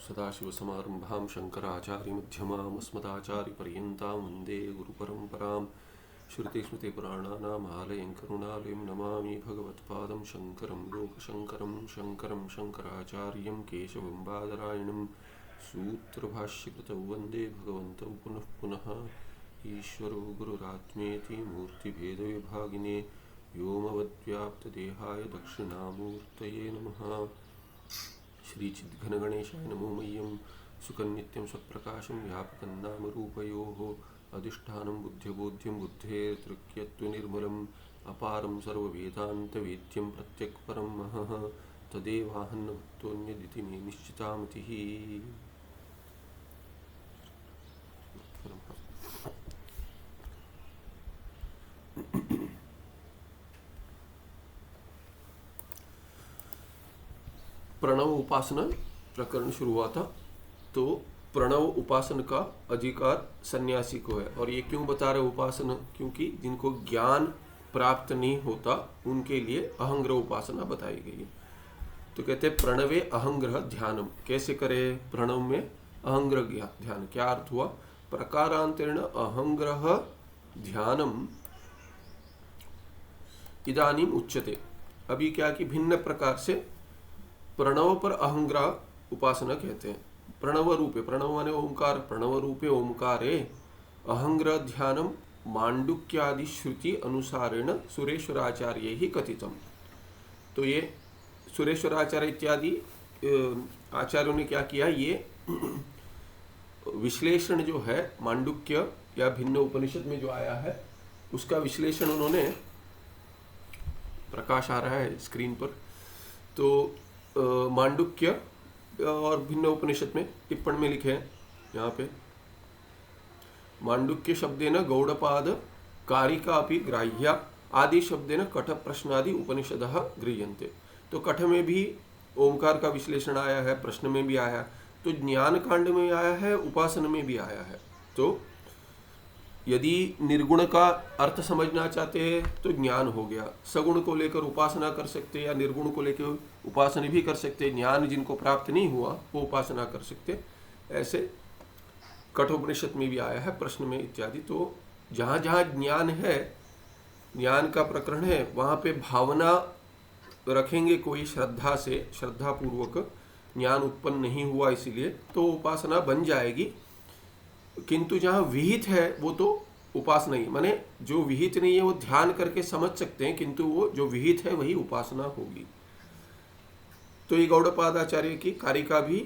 सदाशिवसमारम्भां शङ्कराचार्यमध्यमाम् अस्मदाचार्यपर्यन्तां वन्दे गुरुपरम्परां श्रुतिस्मृतिपुराणानाम् आलयं करुणालयं नमामि भगवत्पादं शङ्करं लोकशङ्करं शङ्करं शङ्कराचार्यं केशवं बादरायणं सूत्रभाष्यकृतौ वन्दे भगवन्तौ पुनः पुनः ईश्वरो गुरुरात्मेति मूर्तिभेदविभागिने व्योमवद्व्याप्तदेहाय दक्षिणामूर्तये नमः। श्रीचिद्घनगणेशाय नमो मह्यं सुखनित्यं सत्प्रकाशं व्यापकं नामरूपयोः अधिष्ठानं बुद्धिबोध्यं बुद्धेर्तृक्यत्वनिर्मलम् अपारं सर्ववेदान्तवेद्यं प्रत्यक्परं महः तदेवाहन्नभक्तोऽन्यदिति मे निश्चिता मतिः। प्रणव उपासना प्रकरण शुरू हुआ था। तो प्रणव उपासन का अधिकार सन्यासी को है। और ये क्यों बता रहे उपासना? क्योंकि जिनको ज्ञान प्राप्त नहीं होता उनके लिए अहंग्रह उपासना बताई गई है। तो कहते हैं प्रणवे अहंग्रह ध्यानम। कैसे करे? प्रणव में अहंग्रह ध्यान। क्या अर्थ हुआ? प्रकारांतरेण अहंग्रह ध्यानम इदानीम उच्यते। अभी क्या कि भिन्न प्रकार से प्रणव पर अहंग्रह उपासना कहते हैं। प्रणव रूपे, प्रणव माने ओंकार, प्रणव रूपे ओंकारे अहंग्रह ध्यानम मांडुक्यादि श्रुति अनुसारेण सुरेश्वराचार्य ही कथितम। तो ये सुरेश्वराचार्य इत्यादि आचार्यों ने क्या किया? ये विश्लेषण जो है मांडुक्य या भिन्न उपनिषद में जो आया है उसका विश्लेषण उन्होंने, प्रकाश आ रहा है स्क्रीन पर, तो मांडुक्य और भिन्न उपनिषद में टिप्पण में लिखे हैं यहाँ पे मांडुक्य शब्देन गौड़पाद कारिका अपि ग्राह्या आदि शब्देन कठ प्रश्नादि उपनिषदः गृह्यन्ते। तो कठ में भी ओंकार का विश्लेषण आया है, प्रश्न में भी आया, तो ज्ञान कांड में आया है, उपासन में भी आया है। तो यदि निर्गुण का अर्थ समझना चाहते हैं तो ज्ञान हो गया, सगुण को लेकर उपासना कर सकते या निर्गुण को लेकर उपासना भी कर सकते, ज्ञान जिनको प्राप्त नहीं हुआ वो उपासना कर सकते। ऐसे कठोपनिषद में भी आया है, प्रश्न में इत्यादि। तो जहाँ जहाँ ज्ञान है, ज्ञान का प्रकरण है, वहाँ पे भावना रखेंगे कोई श्रद्धा से, श्रद्धा पूर्वक ज्ञान उत्पन्न नहीं हुआ इसीलिए, तो उपासना बन जाएगी। किंतु जहाँ विहित है वो तो उपासना ही, माने जो विहित नहीं है वो ध्यान करके समझ सकते हैं, किंतु वो जो विहित है वही उपासना होगी। तो ये गौड़पादाचार्य की कारिका भी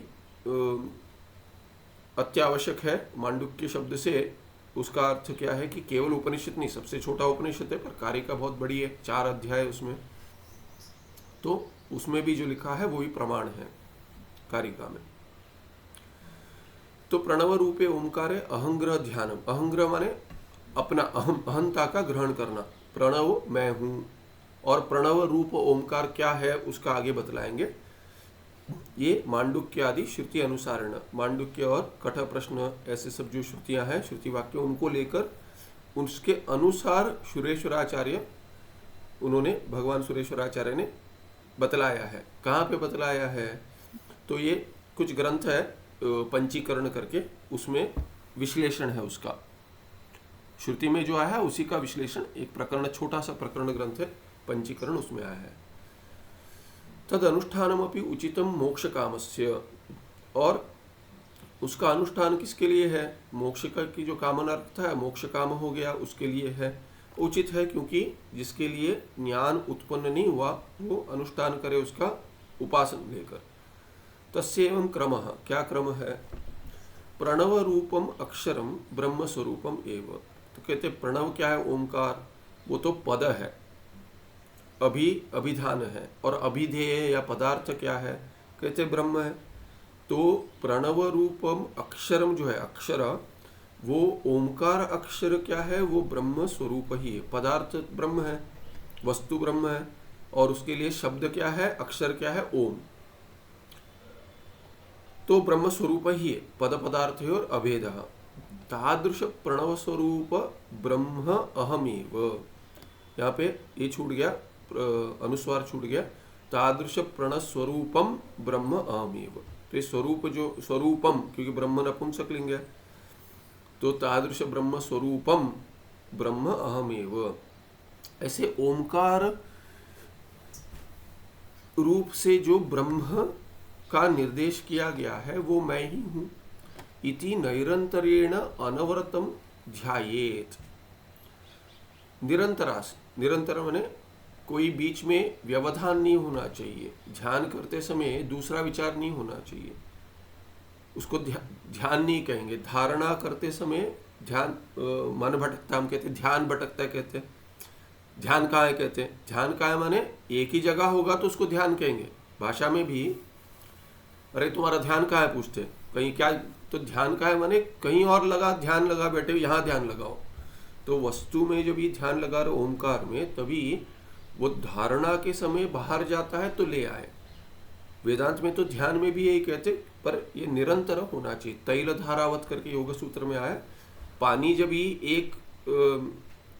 अत्यावश्यक है। मांडुक्य शब्द से उसका अर्थ क्या है कि केवल उपनिषद नहीं, सबसे छोटा उपनिषद है, पर कारिका बहुत बड़ी है, 4 अध्याय उसमें, तो उसमें भी जो लिखा है वो भी प्रमाण है कारिका में। तो प्रणव रूपे ओंकार अहंग्रह ध्यानम। अहंग्रह माने अपना अहंता का ग्रहण करना। प्रणव मैं हूं, और प्रणव रूप ओंकार क्या है उसका आगे बतलाएंगे। ये मांडुक्य आदि श्रुति अनुसारण, मांडुक्य और कठ प्रश्न ऐसे सब जो श्रुतियां हैं, श्रुति वाक्य, उनको लेकर उसके अनुसार सुरेश्वराचार्य, उन्होंने, भगवान सुरेश्वराचार्य ने बतलाया है। कहाँ पे बतलाया है? तो ये कुछ ग्रंथ है पंचीकरण करके, उसमें विश्लेषण है उसका। श्रुति में जो आया है उसी का विश्लेषण, एक प्रकरण, छोटा सा प्रकरण ग्रंथ है पंचीकरण, उसमें आया है। तद अनुष्ठानमपि उचितम मोक्ष कामस्य। और उसका अनुष्ठान किसके लिए है? मोक्ष का की जो कामना रखता है, मोक्ष काम हो गया, उसके लिए है, उचित है, क्योंकि जिसके लिए ज्ञान उत्पन्न नहीं हुआ वो अनुष्ठान करे उसका उपासन लेकर। तस्येवं क्रमः। क्या क्रम है? प्रणव रूपम अक्षरम ब्रह्म स्वरूपम एव। तो कहते प्रणव क्या है? ओंकार, वो तो पद है, अभिधान है, और अभिधेय या पदार्थ क्या है? कहते ब्रह्म है। तो प्रणव रूपम अक्षरम जो है, अक्षर, वो ओंकार अक्षर क्या है? वो ब्रह्म स्वरूप ही है, पदार्थ ब्रह्म है, वस्तु ब्रह्म है, और उसके लिए शब्द क्या है? अक्षर क्या है? ओम। तो ब्रह्म स्वरूप ही है, पद पदार्थ है और अभेद। तादृश प्रणव स्वरूप ब्रह्म अहमेव। यहाँ पे ये छूट गया, अनुस्वार छूट गया। तादृश प्रणस्वरूपम ब्रह्म अहमेव। तो ये स्वरूप जो स्वरूपम, क्योंकि ब्रह्म नपुंसकलिंग है, तो तादृश ब्रह्म स्वरूपम ब्रह्म अहमेव, ऐसे ओमकार रूप से जो ब्रह्म का निर्देश किया गया है वो मैं ही हूं। इति नैरंतरेण अनवरतम ध्यायेत। निरंतरास, निरंतर माने कोई बीच में व्यवधान नहीं होना चाहिए। ध्यान करते समय दूसरा विचार नहीं होना चाहिए, उसको ध्यान नहीं कहेंगे। धारणा करते समय ध्यान, मन भटकता हम कहते, ध्यान भटकता कहते, ध्यान कहाँ है कहते हैं। ध्यान कहाँ है माने एक ही जगह होगा तो उसको ध्यान कहेंगे। भाषा में भी अरे तुम्हारा ध्यान कहाँ है पूछते, कहीं क्या, तो ध्यान कहाँ है माने कहीं और लगा, ध्यान लगा बैठे, यहाँ ध्यान लगाओ। तो वस्तु में जब ये ध्यान लगा रहे ओमकार में, तभी वो धारणा के समय बाहर जाता है तो ले आए। वेदांत में तो ध्यान में भी यही कहते, पर ये निरंतर होना चाहिए। तैल धारावत करके योग सूत्र में आया, पानी जब ही एक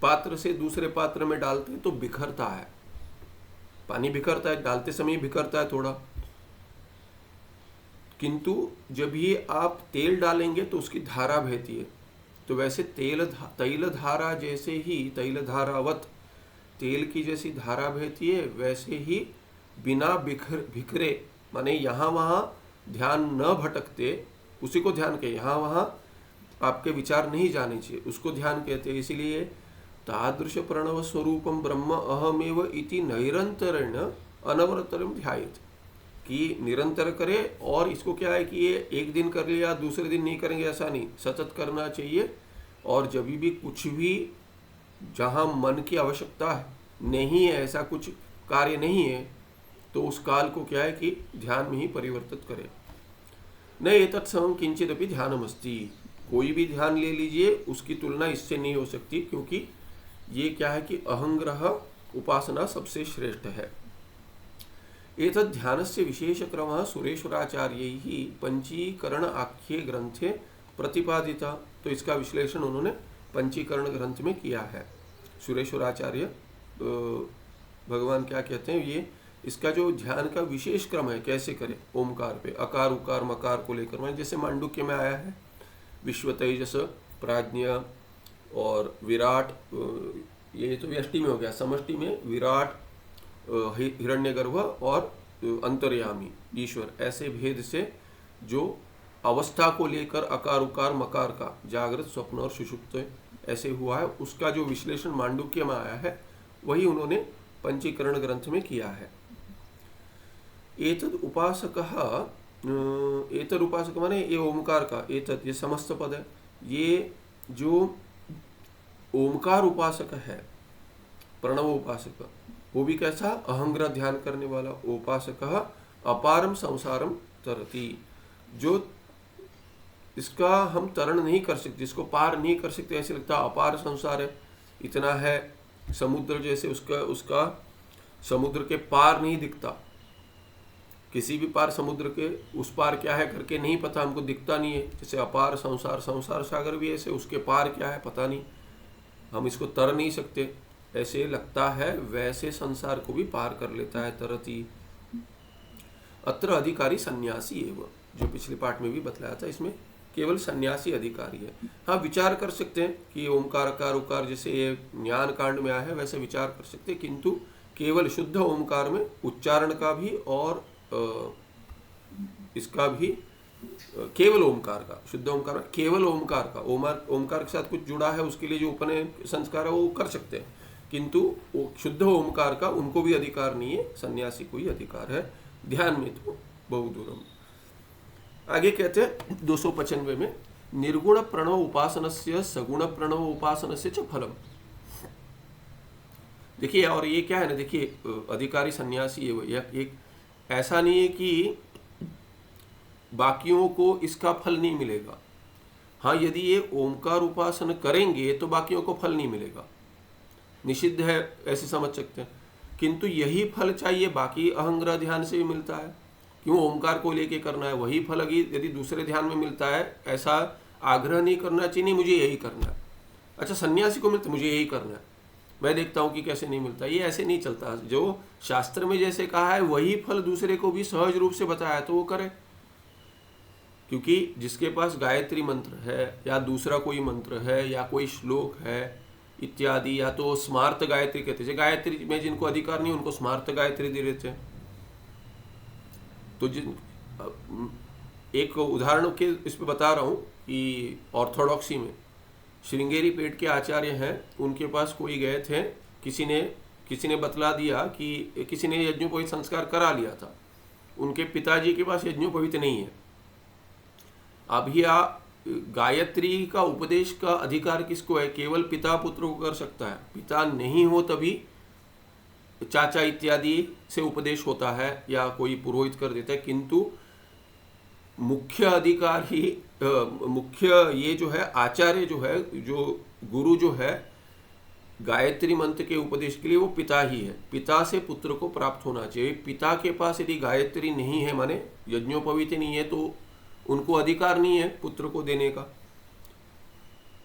पात्र से दूसरे पात्र में डालते हैं तो बिखरता है, पानी बिखरता है, डालते समय बिखरता है थोड़ा, किंतु जब ही आप तेल डालेंगे तो उसकी धारा बहती है। तो वैसे तैल धारा जैसे ही, तैल धारावत, तेल की जैसी धारा बहती है, वैसे ही बिना बिखरे माने यहाँ वहाँ ध्यान न भटकते, उसी को ध्यान कहे। यहाँ वहाँ आपके विचार नहीं जाने चाहिए, उसको ध्यान कहते हैं। इसीलिए तादृश प्रणव स्वरूपम ब्रह्म अहमेव इति नैरंतरेण अनवरतरम ध्यायेत, कि निरंतर करे। और इसको क्या है कि ये एक दिन कर लिया दूसरे दिन नहीं करेंगे ऐसा नहीं, सतत करना चाहिए। और जब भी कुछ भी जहाँ मन की आवश्यकता नहीं है, ऐसा कुछ कार्य नहीं है, तो उस काल को क्या है कि ध्यान में ही परिवर्तित करे। न एतत् समं किंचिदपि ध्यानमस्ति, कोई भी ध्यान ले लीजिए उसकी तुलना इससे नहीं हो सकती, क्योंकि ये क्या है कि अहंग्रह उपासना सबसे श्रेष्ठ है। एतद् ध्यानस्य विशेषक्रमः सुरेश्वराचार्यैः पंचीकरण आख्ये ग्रंथे प्रतिपादिता। तो इसका विश्लेषण उन्होंने पंचीकरण ग्रंथ में किया है। सुरेश्वराचार्य भगवान क्या कहते हैं, ये इसका जो ध्यान का विशेष क्रम है, कैसे करें ओमकार पे, अकार उकार मकार को लेकर, मैं जैसे मांडुक्य में आया है विश्व तेजस प्राज्ञ और विराट, ये तो व्यष्टि में हो गया, समष्टि में विराट, हिरण्यगर्भ और अंतर्यामी ईश्वर, ऐसे भेद से जो अवस्था को लेकर अकार उकार मकार का जागृत स्वप्न और सुषुप्त ऐसे हुआ है, उसका जो विश्लेषण मांडुक्य में आया है वही उन्होंने पंचीकरण ग्रंथ में किया है। एतद उपासक माने ये ओमकार का, एतद ये समस्त पद है। ये जो ओमकार उपासक है, प्रणव उपासक, वो भी कैसा, अहंग्रह ध्यान करने वाला उपासक, अपारम संसारम तरति, जो इसका हम तरण नहीं कर सकते, जिसको पार नहीं कर सकते, ऐसे लगता अपार संसार है, इतना है समुद्र जैसे, उसका समुद्र के पार नहीं दिखता, किसी भी पार समुद्र के उस पार क्या है करके नहीं पता, हमको दिखता नहीं है। जैसे अपार संसार, संसार सागर भी ऐसे, उसके पार क्या है पता नहीं, हम इसको तर नहीं सकते, ऐसे लगता है, वैसे संसार को भी पार कर लेता है तरती। अत्र अधिकारी सन्यासी एवं, जो पिछले पाठ में भी बतलाया था, इसमें केवल सन्यासी अधिकारी है। हाँ, विचार कर सकते हैं कि ओमकार अकार उकार जैसे ये ज्ञान कांड में आया है वैसे विचार कर सकते हैं, किंतु केवल शुद्ध ओमकार में उच्चारण का भी और इसका भी, केवल ओमकार का, शुद्ध ओमकार में केवल ओमकार का, ओमकार के साथ कुछ जुड़ा है उसके लिए जो उपनयन संस्कार है वो कर सकते हैं, किंतु शुद्ध ओमकार का उनको भी अधिकार नहीं है, सन्यासी को ही अधिकार है। ध्यान में तो बहुदूरम। आगे कहते हैं 295 में, निर्गुण प्रणव उपासनस्य सगुण प्रणव उपासनस्य च फलम। देखिए, और ये क्या है ना, देखिए अधिकारी सन्यासी है, एक ऐसा नहीं है कि बाकियों को इसका फल नहीं मिलेगा। हाँ, यदि ये ओमकार उपासना करेंगे तो बाकियों को फल नहीं मिलेगा, निषिद्ध है ऐसे समझ सकते हैं, किंतु यही फल चाहिए बाकी अहंग्रह ध्यान से भी मिलता है। क्यों ओमकार को लेके करना है, वही फल यदि दूसरे ध्यान में मिलता है, ऐसा आग्रह नहीं करना चाहिए नहीं मुझे यही करना है। अच्छा, सन्यासी को मिलता मुझे यही करना है, मैं देखता हूँ कि कैसे नहीं मिलता, ये ऐसे नहीं चलता। जो शास्त्र में जैसे कहा है वही फल दूसरे को भी सहज रूप से बताया तो वो करे। क्योंकि जिसके पास गायत्री मंत्र है या दूसरा कोई मंत्र है या कोई श्लोक है इत्यादि, या तो स्मार्त गायत्री कहते हैं, गायत्री में जिनको अधिकार नहीं उनको स्मार्त गायत्री दे देते हैं। तो जिन एक उदाहरण के इस पे बता रहा हूँ कि ऑर्थोडॉक्सी में श्रृंगेरी पेट के आचार्य हैं, उनके पास कोई गए थे, किसी ने बतला दिया कि किसी ने यज्ञोपवीत संस्कार करा लिया था, उनके पिताजी के पास यज्ञोपवीत नहीं है। अब यह गायत्री का उपदेश का अधिकार किसको है? केवल पिता पुत्र को कर सकता है। पिता नहीं हो तभी चाचा इत्यादि से उपदेश होता है या कोई पुरोहित कर देता है, किंतु मुख्य अधिकारी मुख्य ये जो है आचार्य जो है, जो गुरु जो है गायत्री मंत्र के उपदेश के लिए, वो पिता ही है। पिता से पुत्र को प्राप्त होना चाहिए। पिता के पास यदि गायत्री नहीं है, माने यज्ञोपवीत नहीं है, तो उनको अधिकार नहीं है पुत्र को देने का।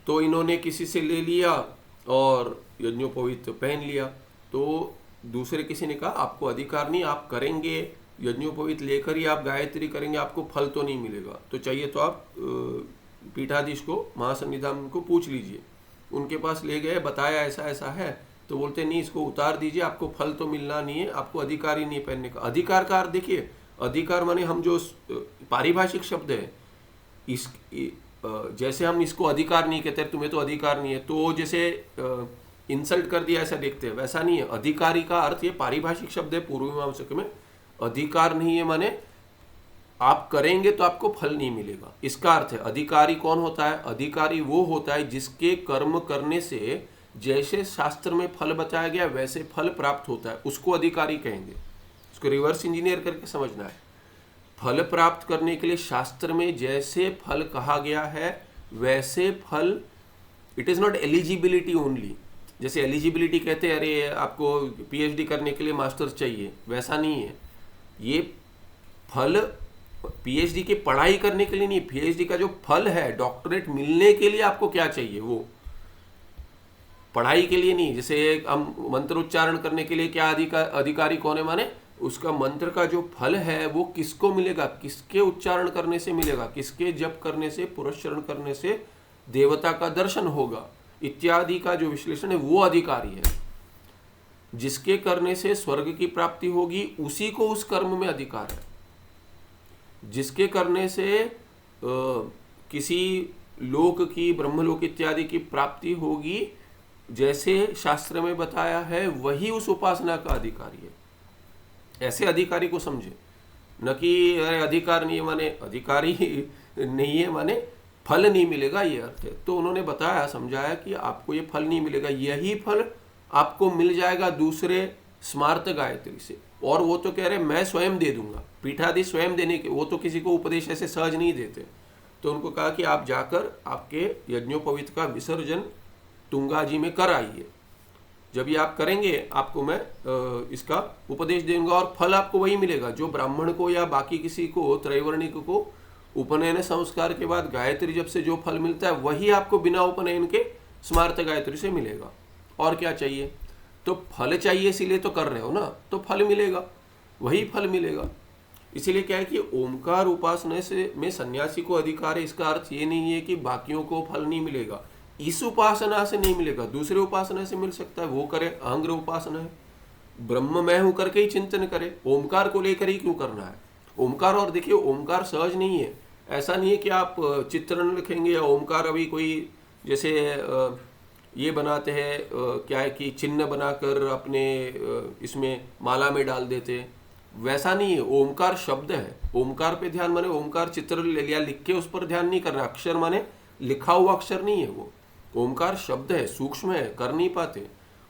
तो इन्होंने किसी से ले लिया और यज्ञोपवीत पहन लिया। तो दूसरे किसी ने कहा आपको अधिकार नहीं, आप करेंगे यज्ञोपवीत लेकर ही आप गायत्री करेंगे, आपको फल तो नहीं मिलेगा। तो चाहिए तो आप पीठाधीश को, महासन्निधान को पूछ लीजिए। उनके पास ले गए, बताया ऐसा ऐसा है, तो बोलते नहीं इसको उतार दीजिए, आपको फल तो मिलना नहीं है, आपको अधिकार ही नहीं पहनने का। अधिकार का अर्थ देखिए, अधिकार माने हम जो पारिभाषिक शब्द है, इस जैसे हम इसको अधिकार नहीं कहते, तुम्हें तो अधिकार नहीं है, तो जैसे इंसल्ट कर दिया ऐसा देखते हैं, वैसा नहीं है। अधिकारी का अर्थ ये पारिभाषिक शब्द है पूर्व मीमांसक में। अधिकार नहीं है माने आप करेंगे तो आपको फल नहीं मिलेगा, इसका अर्थ है। अधिकारी कौन होता है? अधिकारी वो होता है जिसके कर्म करने से जैसे शास्त्र में फल बताया गया वैसे फल प्राप्त होता है, उसको अधिकारी कहेंगे। उसको रिवर्स इंजीनियर करके समझना है। फल प्राप्त करने के लिए शास्त्र में जैसे फल कहा गया है वैसे फल, it is not eligibility only. जैसे एलिजिबिलिटी कहते हैं अरे आपको पीएचडी करने के लिए मास्टर्स चाहिए, वैसा नहीं है। ये फल पीएचडी की पढ़ाई करने के लिए नहीं, पीएचडी का जो फल है, डॉक्टरेट मिलने के लिए आपको क्या चाहिए, वो पढ़ाई के लिए नहीं। जैसे हम मंत्र उच्चारण करने के लिए क्या अधिकारी कौन है? माने उसका मंत्र का जो फल है वो किसको मिलेगा, किसके उच्चारण करने से मिलेगा, किसके जप करने से, पुरस्चरण करने से देवता का दर्शन होगा इत्यादि का जो विश्लेषण है वो अधिकारी है। जिसके करने से स्वर्ग की प्राप्ति होगी उसी को उस कर्म में अधिकार है। जिसके करने से किसी लोक की, ब्रह्मलोक इत्यादि की प्राप्ति होगी जैसे शास्त्र में बताया है, वही उस उपासना का अधिकारी है। ऐसे अधिकारी को समझे, न कि अरे अधिकार नहीं है माने अधिकारी नहीं है माने फल नहीं मिलेगा, ये अर्थ है। तो उन्होंने बताया, समझाया कि आपको ये फल नहीं मिलेगा, यही फल आपको मिल जाएगा दूसरे स्मार्त गायत्री से। और वो तो कह रहे मैं स्वयं दे दूंगा, पीठाधीश स्वयं देने के, वो तो किसी को उपदेश ऐसे सहज नहीं देते। तो उनको कहा कि आप जाकर आपके यज्ञोपवीत का विसर्जन तुंगा जी में कर आइए। जब ये आप करेंगे आपको मैं इसका उपदेश दूंगा और फल आपको वही मिलेगा जो ब्राह्मण को या बाकी किसी को, त्रैवर्णिक को उपनयन संस्कार के बाद गायत्री जब से जो फल मिलता है वही आपको बिना उपनयन के स्मार्त गायत्री से मिलेगा। और क्या चाहिए? तो फल चाहिए, इसीलिए तो कर रहे हो ना, तो फल मिलेगा, वही फल मिलेगा। इसीलिए क्या है कि ओमकार उपासना से में सन्यासी को अधिकार है। इसका अर्थ ये नहीं है कि बाकियों को फल नहीं मिलेगा, इस उपासना से नहीं मिलेगा, दूसरे उपासना से मिल सकता है, वो करे। अहंग्र उपासना है, ब्रह्म मैं हूं करके ही चिंतन करे, ओमकार को लेकर ही क्यों करना है? ओमकार, और देखिए ओमकार सहज नहीं है। ऐसा नहीं है कि आप चित्रण लिखेंगे या ओमकार अभी कोई जैसे ये बनाते हैं, क्या है कि चिन्ह बनाकर अपने इसमें माला में डाल देते, वैसा नहीं है। ओमकार शब्द है, ओमकार पे ध्यान माने ओमकार चित्र ले लिया लिख के उस पर ध्यान नहीं करना। अक्षर माने लिखा हुआ अक्षर नहीं है वो, ओमकार शब्द है, सूक्ष्म है, कर नहीं पाते।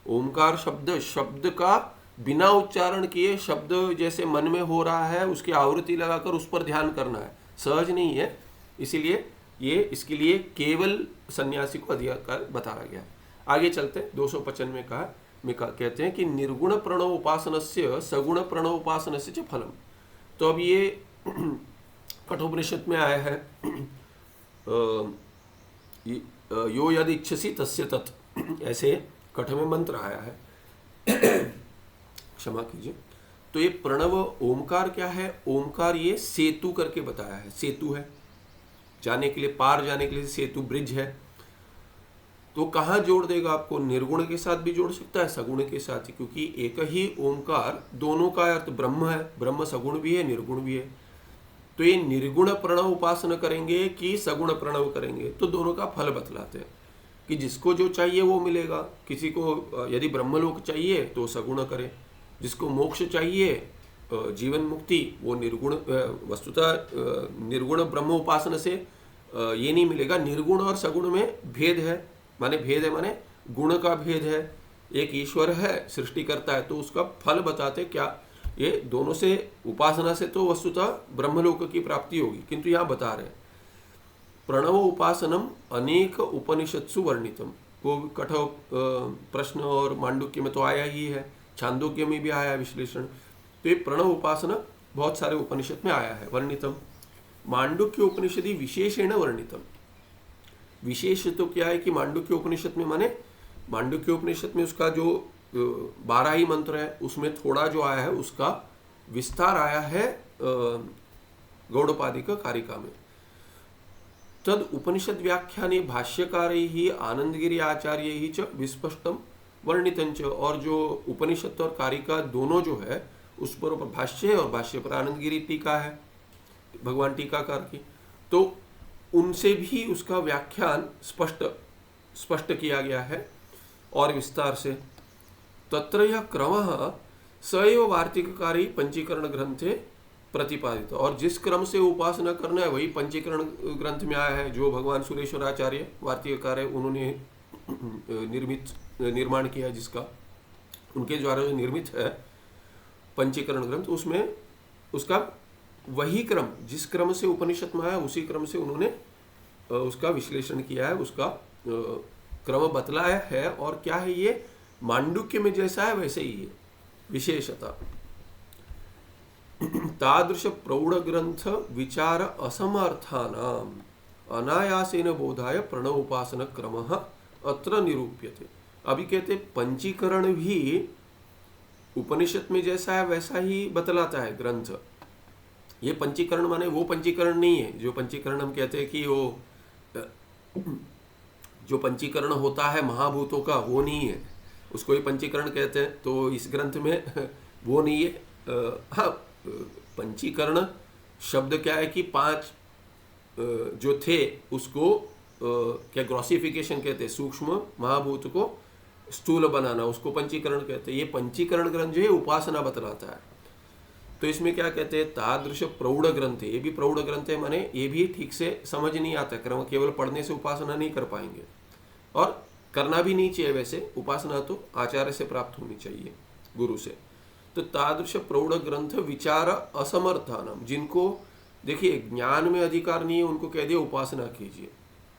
ओमकार शब्द, शब्द का बिना उच्चारण किए शब्द जैसे मन में हो रहा है उसकी आवृत्ति लगाकर उस पर ध्यान करना है, सहज नहीं है। इसीलिए ये इसके लिए केवल सन्यासी को अधिकार बताया गया है। आगे चलते 255 में कहा कहते हैं कि निर्गुण प्रणव उपासनस्य सगुण प्रणव उपासनस्य च फलम। तो अब ये कठोपनिषद में आया है, यो यदि इच्छसि तस्य तत्, ऐसे कठ में मंत्र आया है, क्षमा कीजिए। तो ये प्रणव ओमकार क्या है? ओमकार ये सेतु करके बताया है, सेतु है। जाने के लिए, पार जाने के लिए सेतु, ब्रिज है, तो कहाँ जोड़ देगा आपको? निर्गुण के साथ भी जोड़ सकता है, सगुण के साथ ही, क्योंकि एक ही ओमकार दोनों का अर्थ ब्रह्म है, ब्रह्म सगुण भी है निर्गुण भी है। तो ये निर्गुण प्रणव उपासना करेंगे कि सगुण प्रणव करेंगे, तो दोनों का फल बतलाते हैं कि जिसको जो चाहिए वो मिलेगा। किसी को यदि ब्रह्मलोक चाहिए तो सगुण करे, जिसको मोक्ष चाहिए, जीवन मुक्ति, वो निर्गुण, वस्तुतः निर्गुण ब्रह्म उपासना से ये नहीं मिलेगा। निर्गुण और सगुण में भेद है, माने भेद है माने गुण का भेद है। एक ईश्वर है, सृष्टि करता है, तो उसका फल बताते क्या, ये दोनों से उपासना से तो वस्तुतः ब्रह्मलोक की प्राप्ति होगी, किंतु यहाँ बता रहे हैं प्रणव उपासनम अनेक उपनिषत्सु वर्णितम। वो कठोर प्रश्न और मांडुक्य में तो आया ही है, छांदोग्य में भी आया है विश्लेषण। तो ये प्रणव उपासना बहुत सारे उपनिषद में आया है, वर्णितम। मांडुक्य उपनिषदि विशेषेण वर्णितम। विशेष तो क्या है कि मांडुक्य उपनिषद में, माने मांडुक्य उपनिषद में उसका जो 12 ही मंत्र है, उसमें थोड़ा जो आया है उसका विस्तार आया है गौड़पादिक कारिका में। तद उपनिषद व्याख्याने भाष्यकारैः आनंदगिरी आचार्यैः च विस्पष्टम वर्णितंच। और जो उपनिषद और कारिका दोनों जो है उस पर भाष्य है, और भाष्य पर आनंदगिरी टीका है भगवान टीकाकार की, तो उनसे भी उसका व्याख्यान स्पष्ट किया गया है और विस्तार से। तत्र यह क्रमः स एव वार्तिककारी पंचीकरण ग्रंथे प्रतिपादित। और जिस क्रम से उपासना करना है वही पंचीकरण ग्रंथ में आया है, जो भगवान सुरेश्वराचार्य वार्तिककार है उन्होंने निर्माण किया, जिसका उनके द्वारा जो निर्मित है पंचीकरण ग्रंथ, उसमें उसका वही क्रम, जिस क्रम से उपनिषद में आया उसी क्रम से उन्होंने उसका विश्लेषण किया है, उसका क्रम बतलाया है। और क्या है ये, मांडुक्य में जैसा है वैसे ही है विशेषता। तादृश प्रौढ़ ग्रंथ विचार असमर्थानाम अनायासेन बोधाय प्रणव उपासना क्रमः अत्र निरूप्यते। अभी कहते पंचीकरण भी उपनिषद में जैसा है वैसा ही बतलाता है ग्रंथ। ये पंचीकरण माने वो पंचीकरण नहीं है जो पंचीकरण हम कहते हैं कि वो जो पंचीकरण होता है महाभूतों का, वो नहीं है, उसको ही पंचीकरण कहते हैं। तो इस ग्रंथ में वो नहीं है। हाँ, पंचीकरण शब्द क्या है कि 5 जो थे उसको क्या ग्रॉसिफिकेशन कहते हैं, सूक्ष्म महाभूत को स्थूल बनाना, उसको पंचीकरण कहते हैं। ये पंचीकरण ग्रंथ जो है उपासना बतलाता है। तो इसमें क्या कहते हैं, तादृश प्रौढ़ ग्रंथ है, ये भी प्रौढ़ ग्रंथ है, माने ये भी ठीक से समझ नहीं आता क्रम, केवल पढ़ने से उपासना नहीं कर पाएंगे, और करना भी नहीं चाहिए। वैसे उपासना तो आचार्य से प्राप्त होनी चाहिए, गुरु से। तो तादृश प्रौढ़ ग्रंथ विचार असमर्थानम, जिनको देखिए ज्ञान में अधिकार नहीं है उनको कह दिया उपासना कीजिए,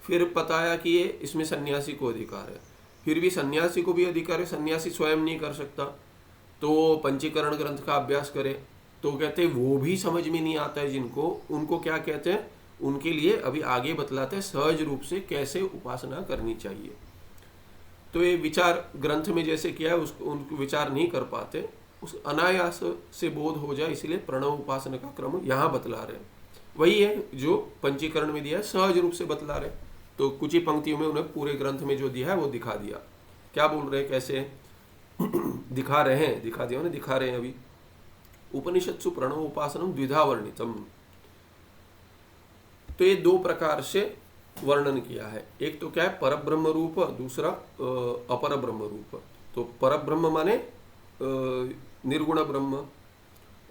फिर बताया कि ये इसमें सन्यासी को अधिकार है, फिर भी सन्यासी को भी अधिकार है, सन्यासी स्वयं नहीं कर सकता तो पंचीकरण ग्रंथ का अभ्यास करे। तो कहते हैं वो भी समझ में नहीं आता है जिनको, उनको क्या कहते हैं, उनके लिए अभी आगे बतलाते हैं सहज रूप से कैसे उपासना करनी चाहिए। तो ये विचार ग्रंथ में जैसे किया है उसको उनको विचार नहीं कर पाते, उस अनायास से बोध हो जाए, इसलिए प्रणव उपासना का क्रम यहाँ बतला रहे हैं। वही है जो पंचीकरण में दिया है, सहज रूप से बतला रहे। तो कुछ ही पंक्तियों में उन्हें पूरे ग्रंथ में जो दिया है वो दिखा दिया। क्या बोल रहे हैं, कैसे दिखा रहे हैं, दिखा दिया उन्हें, दिखा रहे हैं अभी। उपनिषत्सु प्रणव उपासनम द्विधा वर्णितम। तो ये 2 प्रकार से वर्णन किया है। एक तो क्या है परब्रह्म रूप, दूसरा अपर ब्रह्म रूप। तो परब्रह्म माने निर्गुण ब्रह्म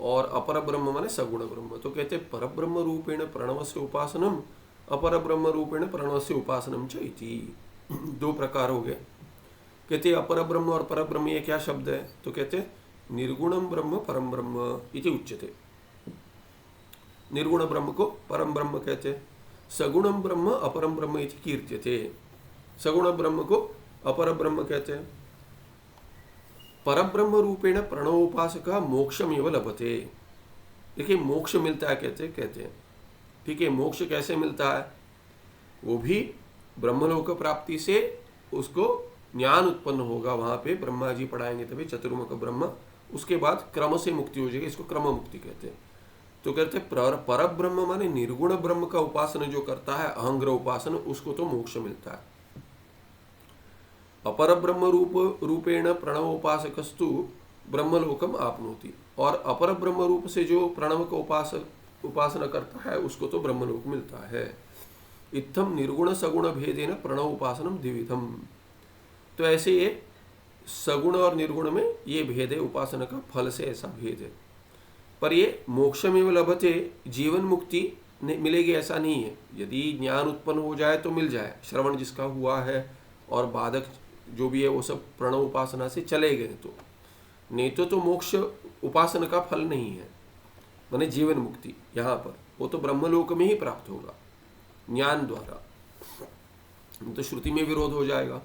और अपर ब्रह्म माने सगुण ब्रह्म। तो कहते परब्रह्म रूपेण प्रणवस्य उपासनम अपर ब्रह्म रूपेण प्रणवस्य उपासनम च इति। 2 प्रकार हो गए। कहते अपर ब्रह्म और पर ब्रह्म ये क्या शब्द है, तो कहते निर्गुणम ब्रह्म परम ब्रह्म इति उच्यते। निर्गुण ब्रह्म को परम ब्रह्म कहते, सगुणम ब्रह्म अपरम ब्रह्म इति कीर्त्यते। सगुण ब्रह्म को अपर ब्रह्म कहते हैं। परब्रह्म रूपेण प्रणवोपासक मोक्षमेव लभते। देखिए मोक्ष मिलता है कहते हैं, ठीक है। मोक्ष कैसे मिलता है, वो भी ब्रह्मलोक प्राप्ति से उसको ज्ञान उत्पन्न होगा, वहां पे ब्रह्मा जी पढ़ाएंगे तभी चतुर्मुख ब्रह्म, उसके बाद क्रम से मुक्ति हो जाएगी, इसको क्रम मुक्ति कहते हैं। तो कहते पर ब्रह्म माने निर्गुण ब्रह्म का उपासना जो करता है, अहंग्रह उपासना, उसको तो मोक्ष मिलता है। अपर ब्रह्म रूपेण प्रणव उपासकस्तु ब्रह्मलोकम आपनोति, और अपर ब्रह्म रूप से जो प्रणव का उपासना करता है उसको तो ब्रह्मलोक मिलता है। इत्थम निर्गुण सगुण भेदेन प्रणव उपासनम द्विविधम। तो ऐसे ये सगुण और निर्गुण में ये भेद है, उपासना का फल से ऐसा भेद है। पर ये मोक्षमेव लभते, जीवन मुक्ति मिलेगी ऐसा नहीं है। यदि ज्ञान उत्पन्न हो जाए तो मिल जाए, श्रवण जिसका हुआ है और बाधक जो भी है वो सब प्रणव उपासना से चले गए, तो नहीं तो मोक्ष उपासना का फल नहीं है, माने जीवन मुक्ति। यहाँ पर वो तो ब्रह्मलोक में ही प्राप्त होगा ज्ञान द्वारा, तो श्रुति में विरोध हो जाएगा।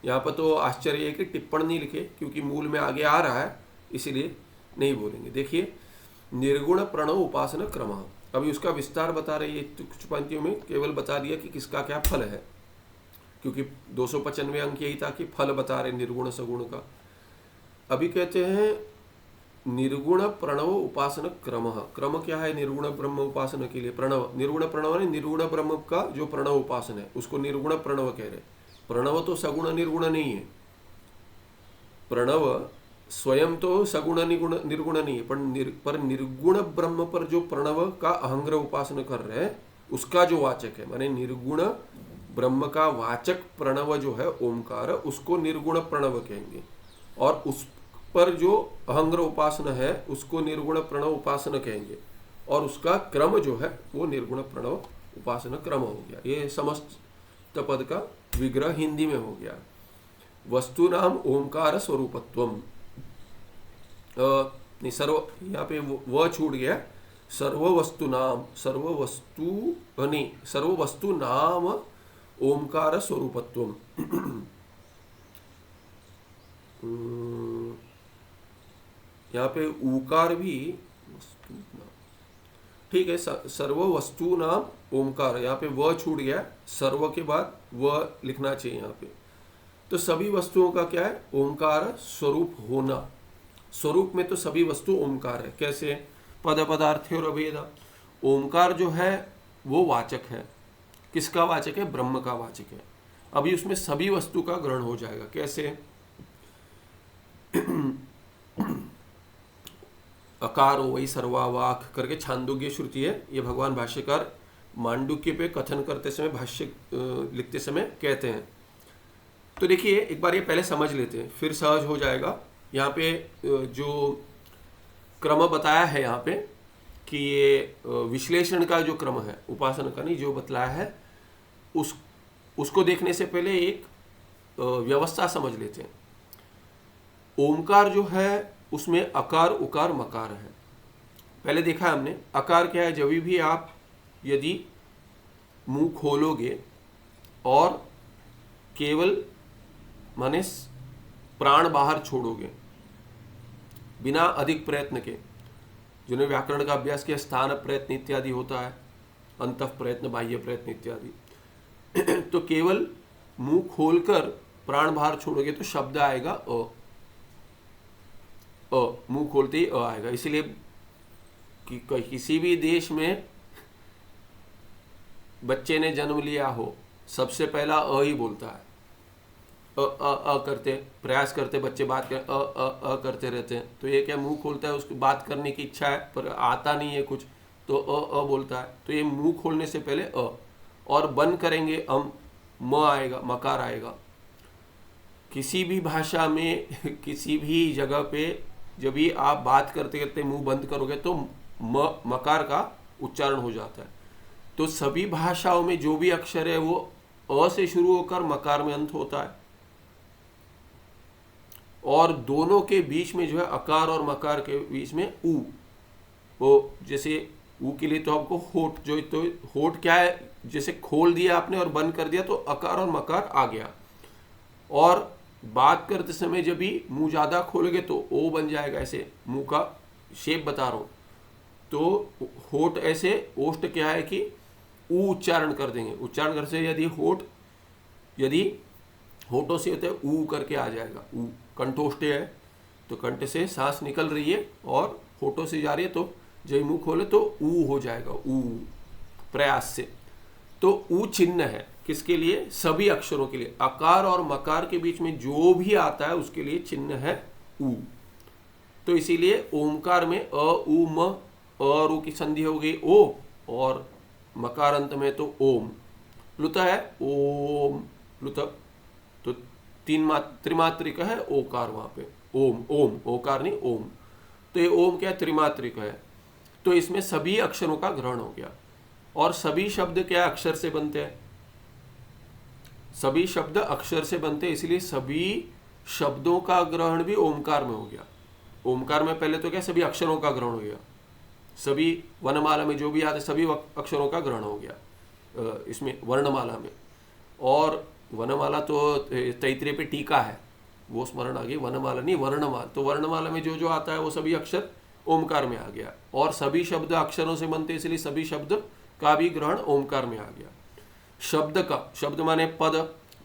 यहाँ पर तो आश्चर्य है कि टिप्पण नहीं लिखे, क्योंकि मूल में आगे आ रहा है इसीलिए नहीं बोलेंगे। देखिए, निर्गुण प्रणव उपासना क्रम, अभी उसका विस्तार बता रही है। कुछ पंक्तियों में केवल बता दिया कि किसका क्या फल है, क्योंकि 295 अंक यही था कि फल बता रहे निर्गुण सगुण का। अभी कहते हैं निर्गुण प्रणव उपासना क्रम। क्रम क्या है निर्गुण ब्रह्म उपासना के लिए? प्रणव, निर्गुण प्रणव ने निर्गुण ब्रह्म का जो प्रणव उपासना है उसको निर्गुण प्रणव कह रहे। प्रणव तो सगुण निर्गुण नहीं है, प्रणव स्वयं तो सगुण निर्गुण नहीं है, पर निर्गुण ब्रह्म पर जो प्रणव का अहंग्रह उपासना कर रहे हैं उसका जो वाचक है, माने निर्गुण ब्रह्म का वाचक प्रणव जो है ओमकार, उसको निर्गुण प्रणव कहेंगे। और उस पर जो अहंग्रह उपासना है उसको निर्गुण प्रणव उपासना कहेंगे, और उसका क्रम जो है वो निर्गुण प्रणव उपासना क्रम हो गया। ये समस्त पद का विग्रह हिंदी में हो गया। वस्तु नाम ओंकार स्वरूपत्वम, नहीं सर्व, यहाँ पे वह छूट गया, सर्व वस्तु नाम, सर्व वस्तु नाम ओंकार स्वरूपत्वम। यहाँ पे ऊकार भी ठीक है, सर्व वस्तु नाम ओमकार, यहाँ पे वह छूट गया, सर्व के बाद वह लिखना चाहिए यहाँ पे। तो सभी वस्तुओं का क्या है? ओमकार स्वरूप होना। स्वरूप में तो सभी वस्तु ओमकार है। कैसे? पद पदार्थ और अभेदा। ओमकार जो है वो वाचक है, किसका वाचक है? ब्रह्म का वाचक है। अभी उसमें सभी वस्तु का ग्रहण हो जाएगा। कैसे? अकारो वही सर्वावाक करके छांदोग्य श्रुति है, ये भगवान भाष्यकार मांडुक्य पे कथन करते समय, भाष्य लिखते समय कहते हैं। तो देखिए एक बार ये पहले समझ लेते हैं, फिर सहज हो जाएगा। यहाँ पे जो क्रम बताया है यहाँ पे कि ये विश्लेषण का जो क्रम है, उपासना का नहीं, जो बतलाया है उसको देखने से पहले एक व्यवस्था समझ लेते हैं। ओमकार जो है उसमें अकार उकार मकार है। पहले देखा है हमने, अकार क्या है? जब भी आप यदि मुंह खोलोगे और केवल माने प्राण बाहर छोड़ोगे बिना अधिक प्रयत्न के, जिन्होंने व्याकरण का अभ्यास किया, स्थान प्रयत्न इत्यादि होता है, अंतः प्रयत्न, बाह्य प्रयत्न इत्यादि। तो केवल मुंह खोलकर प्राण बाहर छोड़ोगे तो शब्द आएगा अ, मुंह खोलते ही अ आएगा। इसीलिए कि किसी भी देश में बच्चे ने जन्म लिया हो, सबसे पहला अ ही बोलता है। अ करते प्रयास करते बच्चे बात कर अ करते रहते हैं। तो ये क्या, मुंह खोलता है, उसको बात करने की इच्छा है पर आता नहीं है कुछ, तो अ बोलता है। तो ये मुंह खोलने से पहले अ, और बंद करेंगे म आएगा, मकार आएगा। किसी भी भाषा में किसी भी जगह पे जब भी आप बात करते करते मुंह बंद करोगे तो मकार का उच्चारण हो जाता है। तो सभी भाषाओं में जो भी अक्षर है वो अ से शुरू होकर मकार में अंत होता है, और दोनों के बीच में जो है अकार और मकार के बीच में ऊ, वो जैसे ऊ के लिए तो आपको होठ, जो तो होठ क्या है, जैसे खोल दिया आपने और बंद कर दिया तो अकार और मकार आ गया। और बात करते समय जब भी मुंह ज़्यादा खोलोगे तो ओ बन जाएगा, ऐसे मुंह का शेप बता रहा हूँ। तो होठ ऐसे, ओष्ठ क्या है कि ऊ उच्चारण कर देंगे, उच्चारण कर से यदि होठों से होते हैं ऊ करके आ जाएगा। ऊ कंठोष्ठ है तो कंठ से सांस निकल रही है और होठों से जा रही है तो जय मुंह खोले तो ऊ हो जाएगा, ऊ प्रयास से। तो ऊ चिन्ह है किसके लिए? सभी अक्षरों के लिए। अकार और मकार के बीच में जो भी आता है उसके लिए चिन्ह है ऊ। तो इसीलिए ओमकार में अ उ म, अ और ऊ की संधि हो गई ओ, और मकार अंत में तो ओम। लुत है ओम, लुत। तो त्रिमात्रिक है ओकार वहां पे, ओम, ओम, ओकार नहीं ओम। तो ये ओम क्या त्रिमात्रिक है। तो इसमें सभी अक्षरों का ग्रहण हो गया। और सभी शब्द क्या अक्षर से बनते हैं? सभी शब्द अक्षर से बनते हैं, इसलिए सभी शब्दों का ग्रहण भी ओमकार में हो गया। ओमकार में पहले तो क्या सभी अक्षरों का ग्रहण हो गया, सभी वर्णमाला में जो भी आते सभी अक्षरों का ग्रहण हो गया इसमें वर्णमाला में। और वर्णमाला तो तैतरीय पे टीका है, वो स्मरण आ गई, वर्णमाला नहीं वर्णमाला। तो वर्णमाला में जो जो आता है वो सभी अक्षर ओमकार में आ गया। और सभी शब्द अक्षरों से बनते इसलिए सभी शब्द का भी ग्रहण ओमकार में आ गया। शब्द का, शब्द माने पद,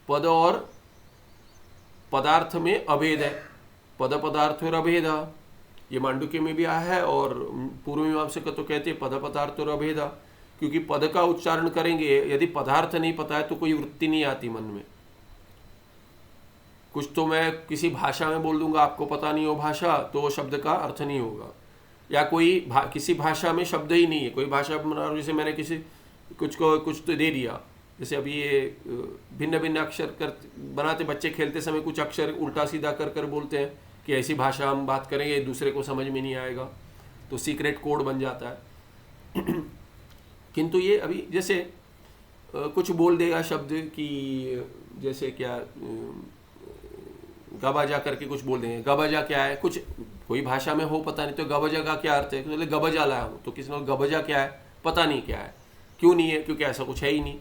पद और पदार्थ में अभेद है, पद पदार्थ और अभेद। ये मांडुक्य में भी आया है और पूर्व मीमांसक तो कहते हैं पद पदार्थ और अभेद, क्योंकि पद का उच्चारण करेंगे, यदि पदार्थ नहीं पता है तो कोई वृत्ति नहीं आती मन में। कुछ तो मैं किसी भाषा में बोल दूंगा, आपको पता नहीं हो भाषा, तो शब्द का अर्थ नहीं होगा। या कोई किसी भाषा में शब्द ही नहीं है, कोई भाषा बना, जैसे मैंने किसी कुछ को कुछ तो दे दिया, जैसे अभी ये भिन्न भिन्न अक्षर कर बनाते बच्चे खेलते समय कुछ अक्षर उल्टा सीधा कर कर बोलते हैं कि ऐसी भाषा हम बात करेंगे, दूसरे को समझ में नहीं आएगा, तो सीक्रेट कोड बन जाता है। किंतु ये अभी जैसे कुछ बोल देगा शब्द कि जैसे क्या गबाजा करके कुछ बोल देंगे, गबाजा क्या है, कुछ कोई भाषा में हो पता नहीं, तो गबाजा का क्या अर्थ है, तो गबाजा लाया हूँ, तो किसी ने गबाजा क्या है पता नहीं क्या है, क्यों नहीं है, क्योंकि ऐसा कुछ है ही नहीं।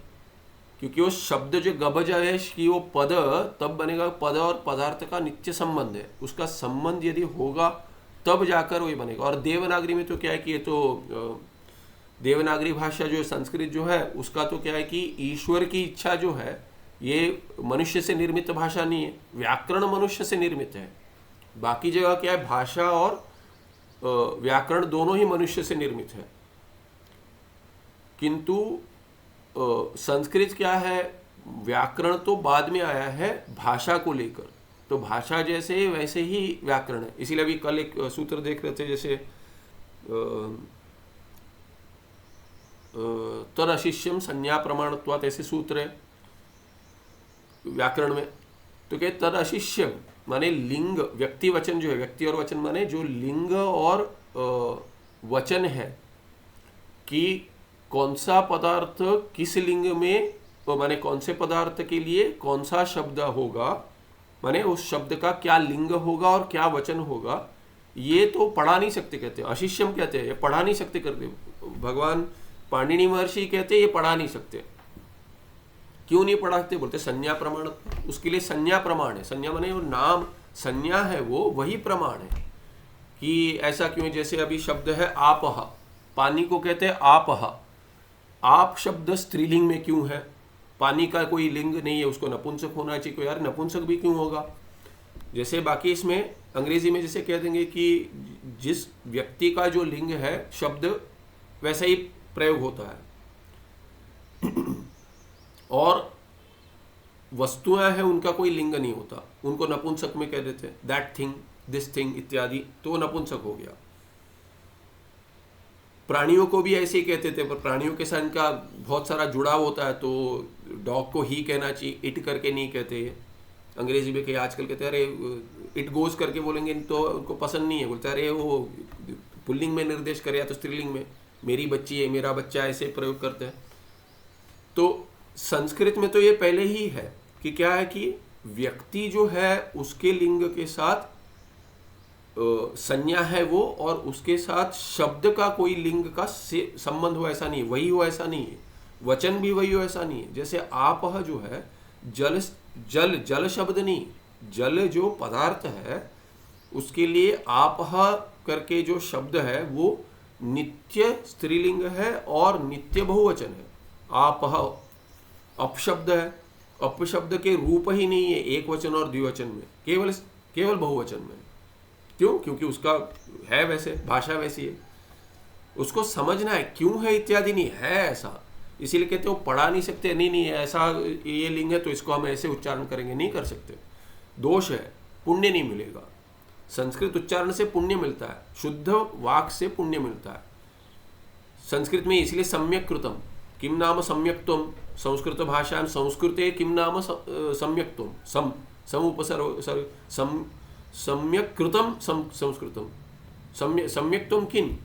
क्योंकि वो शब्द जो गबजा है कि वो पद तब बनेगा, पद और पदार्थ का नित्य संबंध है, उसका संबंध यदि होगा तब जाकर वही बनेगा। और देवनागरी में तो क्या है कि ये तो देवनागरी भाषा जो संस्कृत जो है उसका तो क्या है कि ईश्वर की इच्छा जो है ये मनुष्य से निर्मित भाषा नहीं है, व्याकरण मनुष्य से निर्मित है। बाकी जगह क्या है, भाषा और व्याकरण दोनों ही मनुष्य से निर्मित है। किंतु संस्कृत क्या है, व्याकरण तो बाद में आया है भाषा को लेकर, तो भाषा जैसे वैसे ही व्याकरण है। इसीलिए अभी कल एक सूत्र देख रहे थे, जैसे तर अशिष्यम संज्ञा प्रमाणत्वात् ऐसे सूत्र है व्याकरण में। तो क्या तर अशिष्यम माने लिंग, व्यक्ति वचन जो है, व्यक्ति और वचन माने जो लिंग और वचन है कि कौन सा पदार्थ किस लिंग में, माने कौन से पदार्थ के लिए कौन सा शब्द होगा, माने उस शब्द का क्या लिंग होगा और क्या वचन होगा, ये तो पढ़ा नहीं सकते कहते हैं। अशिष्यम कहते हैं, ये पढ़ा नहीं सकते करते। भगवान पाणिनि महर्षि कहते ये पढ़ा नहीं सकते। क्यों नहीं पढ़ाते? बोलते संज्ञा प्रमाण, उसके लिए संज्ञा प्रमाण है। संज्ञा माने वो नाम संज्ञा है, वो वही प्रमाण है कि ऐसा क्यों। जैसे अभी शब्द है आपह, पानी को कहते हैं आपह, आप शब्द स्त्रीलिंग में क्यों है? पानी का कोई लिंग नहीं है, उसको नपुंसक होना चाहिए। कोई यार नपुंसक भी क्यों होगा? जैसे बाकी इसमें अंग्रेजी में जैसे कह देंगे कि जिस व्यक्ति का जो लिंग है शब्द वैसा ही प्रयोग होता है। और वस्तुएं हैं उनका कोई लिंग नहीं होता, उनको नपुंसक में कह देते हैं, दैट थिंग, दिस थिंग इत्यादि, तो वो नपुंसक हो गया। प्राणियों को भी ऐसे ही कहते थे, पर प्राणियों के साथ इनका बहुत सारा जुड़ाव होता है, तो डॉग को ही कहना चाहिए, इट करके नहीं कहते। अंग्रेजी में कहीं आजकल कहते हैं अरे इट गोज करके बोलेंगे तो उनको पसंद नहीं है, बोलते अरे वो पुल्लिंग में निर्देश करे या तो स्त्रीलिंग में, मेरी बच्ची है, मेरा बच्चा, ऐसे प्रयोग करते हैं। तो संस्कृत में तो ये पहले ही है कि क्या है कि व्यक्ति जो है उसके लिंग के साथ संज्ञा है वो, और उसके साथ शब्द का कोई लिंग का संबंध हो ऐसा नहीं है, वही हो ऐसा नहीं है, वचन भी वही हो ऐसा नहीं है। जैसे आपह जो है जल, जल जल शब्द नहीं, जल जो पदार्थ है उसके लिए आपह करके जो शब्द है वो नित्य स्त्रीलिंग है और नित्य बहुवचन है। आपह अपशब्द है, अपशब्द के रूप ही नहीं है एक वचन और द्विवचन में, केवल बहुवचन में। क्यों? क्योंकि उसका है वैसे, भाषा वैसी है। उसको समझना है क्यों है इत्यादि नहीं है ऐसा। इसीलिए कहते हो पढ़ा नहीं सकते, नहीं नहीं ऐसा ये लिंग है तो इसको हम ऐसे उच्चारण करेंगे, नहीं कर सकते, दोष है, पुण्य नहीं मिलेगा। संस्कृत उच्चारण से पुण्य मिलता है, शुद्ध वाक से पुण्य मिलता है। संस्कृत में इसलिए सम्यक कृतम, किम नाम सम्यक्त्वम, संस्कृत भाषा में संस्कृते किम नाम सम्यक्त्वम, सम उपसर्ग सम्यक कृतम संस्कृतम, सम्यक्त्वम किन,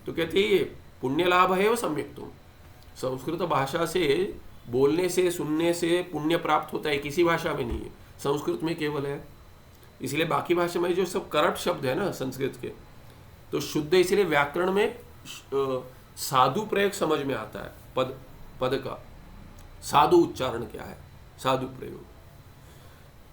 तो कहते हैं ये पुण्य लाभ है वो सम्यक्त्वम। संस्कृत भाषा से बोलने से सुनने से पुण्य प्राप्त होता है, किसी भाषा में नहीं है, संस्कृत में केवल है। इसलिए बाकी भाषा में जो सब करप्ट शब्द है ना संस्कृत के, तो शुद्ध, इसलिए व्याकरण में साधु प्रयोग समझ में आता है, पद का साधु उच्चारण क्या है, साधु प्रयोग,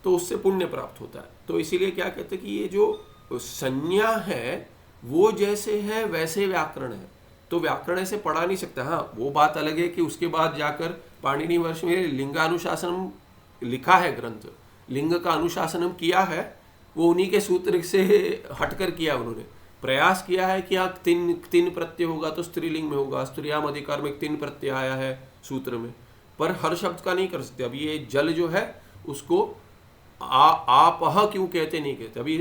तो उससे पुण्य प्राप्त होता है। तो इसीलिए क्या कहते हैं कि ये जो संज्ञा है वो जैसे है वैसे व्याकरण है, तो व्याकरण ऐसे पढ़ा नहीं सकता। हाँ, वो बात अलग है कि उसके बाद जाकर पाणिनि वर्ष में लिंगानुशासनम लिखा है ग्रंथ, लिंग का अनुशासनम किया है, वो उन्हीं के सूत्र से हटकर किया, उन्होंने प्रयास किया है कि हाँ तीन प्रत्यय होगा तो स्त्रीलिंग में होगा, स्त्रियाम अधिकार में 3 प्रत्यय आया है सूत्र में, पर हर शब्द का नहीं कर सकते। अभी ये जल जो है उसको आपह क्यों कहते, नहीं कहते। अभी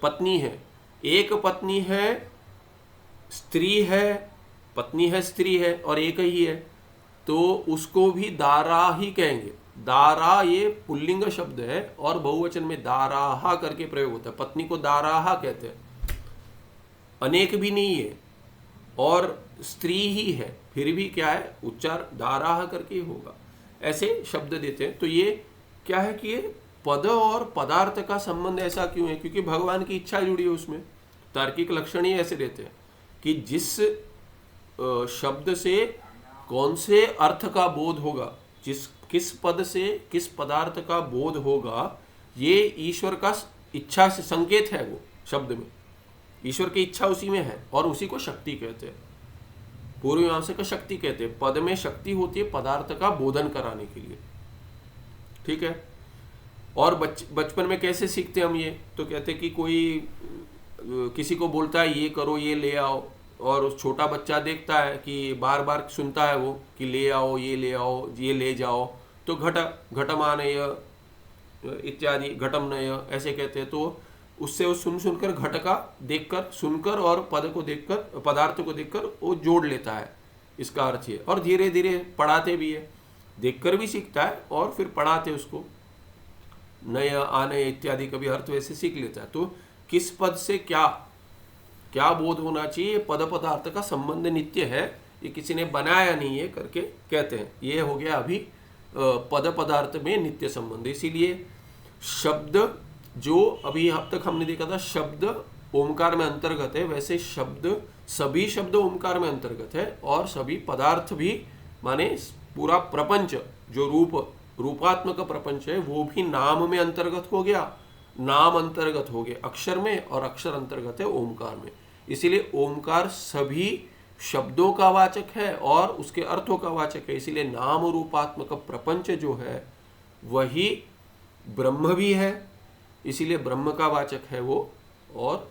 पत्नी है, एक पत्नी है, स्त्री है, पत्नी है, स्त्री है और एक ही है, तो उसको भी दारा ही कहेंगे। दारा ये पुल्लिंग शब्द है और बहुवचन में दाराहा करके प्रयोग होता है, पत्नी को दाराहा कहते हैं, अनेक भी नहीं है और स्त्री ही है, फिर भी क्या है उच्चार दाराहा करके ही होगा, ऐसे शब्द देते हैं। तो ये क्या है कि ये पद और पदार्थ का संबंध ऐसा क्यों है, क्योंकि भगवान की इच्छा जुड़ी है उसमें। तार्किक लक्षण ही ऐसे देते हैं कि जिस शब्द से कौन से अर्थ का बोध होगा, किस पद से किस पदार्थ का बोध होगा, ये ईश्वर का इच्छा से संकेत है। वो शब्द में ईश्वर की इच्छा उसी में है और उसी को शक्ति कहते हैं, पूर्व मीमांसा का शक्ति कहते हैं। पद में शक्ति होती है पदार्थ का बोधन कराने के लिए, ठीक है। और बचपन में कैसे सीखते हम ये, तो कहते कि कोई किसी को बोलता है ये करो ये ले आओ, और उस छोटा बच्चा देखता है कि बार बार सुनता है वो कि ले आओ ये ले जाओ, तो घटमानय इत्यादि, घटमनय ऐसे कहते हैं। तो उससे वो सुनकर घट का देखकर, सुनकर और पद को देखकर, पदार्थ को देखकर वो जोड़ लेता है, इसका अर्थ है। और धीरे धीरे पढ़ाते भी है, देखकर भी सीखता है और फिर पढ़ाते उसको, नय आनय इत्यादि का भी अर्थ वैसे सीख लेता है। तो किस पद से क्या बोध होना चाहिए, पद पदार्थ का संबंध नित्य है, ये किसी ने बनाया नहीं है करके कहते हैं। ये हो गया अभी पद पदार्थ में नित्य संबंध। इसीलिए शब्द जो अभी अब तक हमने देखा था, शब्द ओमकार में अंतर्गत है, वैसे शब्द सभी शब्द ओमकार में अंतर्गत है, और सभी पदार्थ भी माने पूरा प्रपंच जो रूपात्मक प्रपंच है वो भी नाम में अंतर्गत हो गया, नाम अंतर्गत हो गए अक्षर में, और अक्षर अंतर्गत है ओमकार में। इसीलिए ओमकार सभी शब्दों का वाचक है और उसके अर्थों का वाचक है। इसीलिए नाम रूपात्मक प्रपंच जो है वही ब्रह्म भी है, इसीलिए ब्रह्म का वाचक है वो, और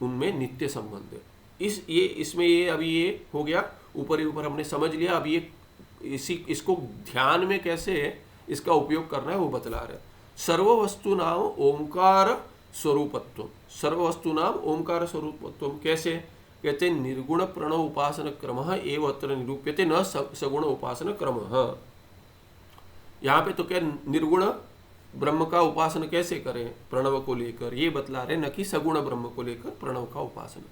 उनमें नित्य संबंध है। इसमें ये अभी ये हो गया, ऊपर ही ऊपर हमने समझ लिया। अभी ये इसको ध्यान में कैसे इसका उपयोग करना है वो बतला रहे हैं। सर्ववस्तु नाम ओंकार स्वरूपत्व, सर्ववस्तु नाम ओंकार स्वरूपत्व कैसे कहते, निर्गुण प्रणव उपासन क्रम एवं अत्र निरूप्यते न सगुण उपासन क्रम। यहाँ पे तो क्या निर्गुण ब्रह्म का उपासन कैसे करें प्रणव को लेकर, ये बतला रहे, न कि सगुण ब्रह्म को लेकर प्रणव का उपासन।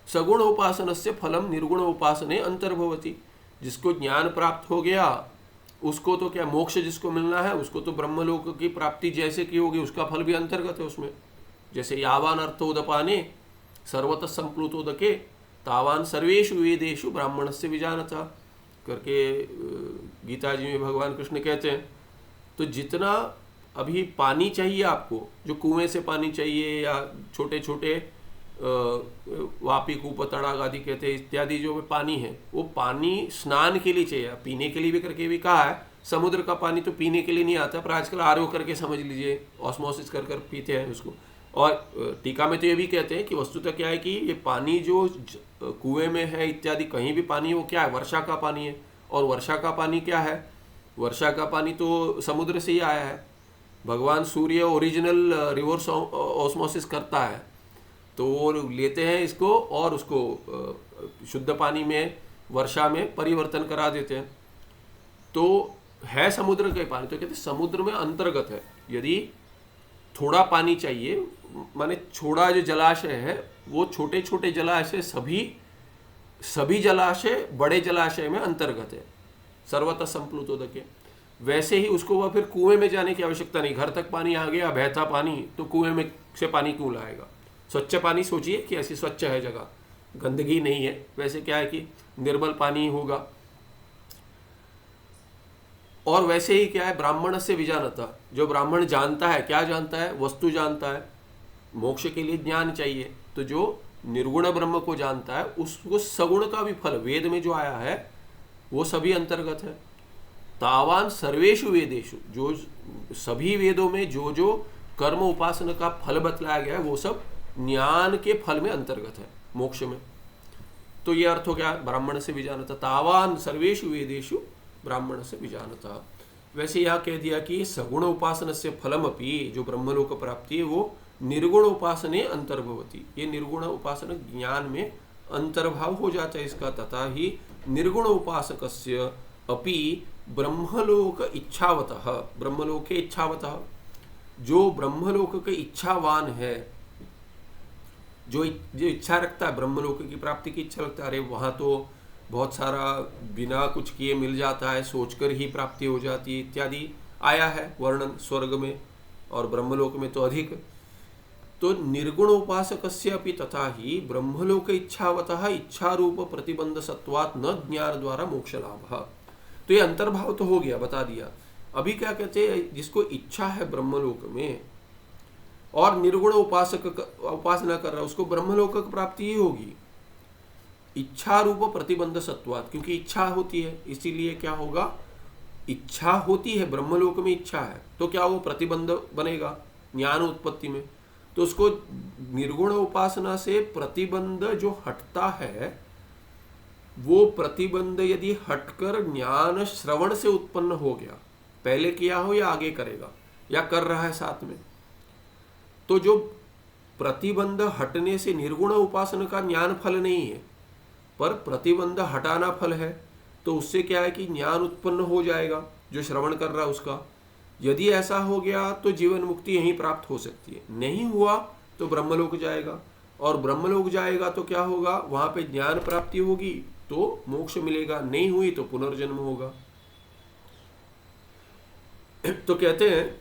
सगुण उपासन से फलम निर्गुण उपासने अंतर्भवती, जिसको ज्ञान प्राप्त हो गया उसको तो क्या मोक्ष जिसको मिलना है उसको तो ब्रह्मलोक की प्राप्ति जैसे की होगी उसका फल भी अंतर्गत है उसमें। जैसे यावान अर्थोदपाने सर्वतः संप्लुतोदके तावान सर्वेषु वेदेषु ब्राह्मणस्य विजानता करके गीता जी में भगवान कृष्ण कहते हैं। तो जितना अभी पानी चाहिए आपको, जो कुएं से पानी चाहिए या छोटे छोटे वापी कूप तड़ाग आदि कहते हैं इत्यादि जो पानी है, वो पानी स्नान के लिए चाहिए, पीने के लिए भी करके भी कहा है। समुद्र का पानी तो पीने के लिए नहीं आता, पर आजकल आरओ करके समझ लीजिए, ऑस्मोसिस कर पीते हैं उसको, और टीका में तो ये भी कहते हैं कि वस्तुतः क्या है कि ये पानी जो कुएं में है इत्यादि कहीं भी पानी, वो क्या है, वर्षा का पानी है। और वर्षा का पानी क्या है, वर्षा का पानी तो समुद्र से ही आया है। भगवान सूर्य ओरिजिनल रिवर्स ऑस्मोसिस करता है, तो वो लेते हैं इसको और उसको शुद्ध पानी में, वर्षा में परिवर्तन करा देते हैं। तो है समुद्र के पानी, तो कहते हैं समुद्र में अंतर्गत है। यदि थोड़ा पानी चाहिए, माने छोड़ा जो जलाशय है वो छोटे छोटे जलाशय सभी जलाशय बड़े जलाशय में अंतर्गत है, सर्वतः संप्लुतोदके। वैसे ही उसको वह फिर कुएं में जाने की आवश्यकता नहीं। घर तक पानी आ गया, बहता पानी, तो कुएं में से पानी क्यों लाएगा। स्वच्छ पानी सोचिए कि ऐसी स्वच्छ है जगह, गंदगी नहीं है, वैसे क्या है कि निर्मल पानी होगा। और वैसे ही क्या है, ब्राह्मण से विजानता, जो ब्राह्मण जानता है, क्या जानता है, वस्तु जानता है। मोक्ष के लिए ज्ञान चाहिए, तो जो निर्गुण ब्रह्म को जानता है उसको सगुण का भी फल वेद में जो आया है वो सभी अंतर्गत है। तावान सर्वेषु वेदेषु, जो सभी वेदों में जो जो कर्म उपासना का फल बतलाया गया है वो सब ज्ञान के फल में अंतर्गत है, मोक्ष में। तो ये अर्थ हो गया ब्राह्मण से विजानता, तावान सर्वेषु वेदेषु ब्राह्मण से विजानता। वैसे यहाँ कह दिया कि सगुण उपासना से फलम अपि, जो ब्रह्मलोक प्राप्ति है वो निर्गुण उपासने अंतर्भवती। ये निर्गुण उपासना ज्ञान में अंतर्भाव हो जाता है इसका। तथा ही निर्गुण उपासकस्य अपि ब्रह्मलोक इच्छावतः, ब्रह्मलोक के इच्छावतः, जो ब्रह्मलोक के इच्छावान है, जो इच्छा रखता है, ब्रह्मलोक की प्राप्ति की इच्छा रखता है, अरे वहाँ तो बहुत सारा बिना कुछ किए मिल जाता है, सोचकर ही प्राप्ति हो जाती है इत्यादि आया है वर्णन स्वर्ग में, और ब्रह्मलोक में तो अधिक। तो निर्गुण उपासकस्य अपि तथा ही ब्रह्मलोक इच्छावतः इच्छा रूप प्रतिबंध सत्वात् न ज्ञान द्वारा मोक्ष लाभ। तो ये अंतर्भाव तो हो गया, बता दिया। अभी क्या कहते हैं, जिसको इच्छा है ब्रह्मलोक में और निर्गुण उपासना कर रहा है उसको ब्रह्मलोक की प्राप्ति ही होगी, इच्छा रूप प्रतिबंध सत्वात्। क्योंकि इच्छा होती है इसीलिए क्या होगा, इच्छा होती है, ब्रह्मलोक में इच्छा है तो क्या वो प्रतिबंध बनेगा ज्ञान उत्पत्ति में। तो उसको निर्गुण उपासना से प्रतिबंध जो हटता है, वो प्रतिबंध यदि हटकर ज्ञान श्रवण से उत्पन्न हो गया, पहले किया हो या आगे करेगा या कर रहा है साथ में, तो जो प्रतिबंध हटने से निर्गुण उपासना का ज्ञान फल नहीं है, पर प्रतिबंध हटाना फल है। तो उससे क्या है कि ज्ञान उत्पन्न हो जाएगा जो श्रवण कर रहा है उसका। यदि ऐसा हो गया तो जीवन मुक्ति यहीं प्राप्त हो सकती है, नहीं हुआ तो ब्रह्मलोक जाएगा, और ब्रह्मलोक जाएगा तो क्या होगा, वहां पे ज्ञान प्राप्ति होगी तो मोक्ष मिलेगा, नहीं हुई तो पुनर्जन्म होगा। तो कहते हैं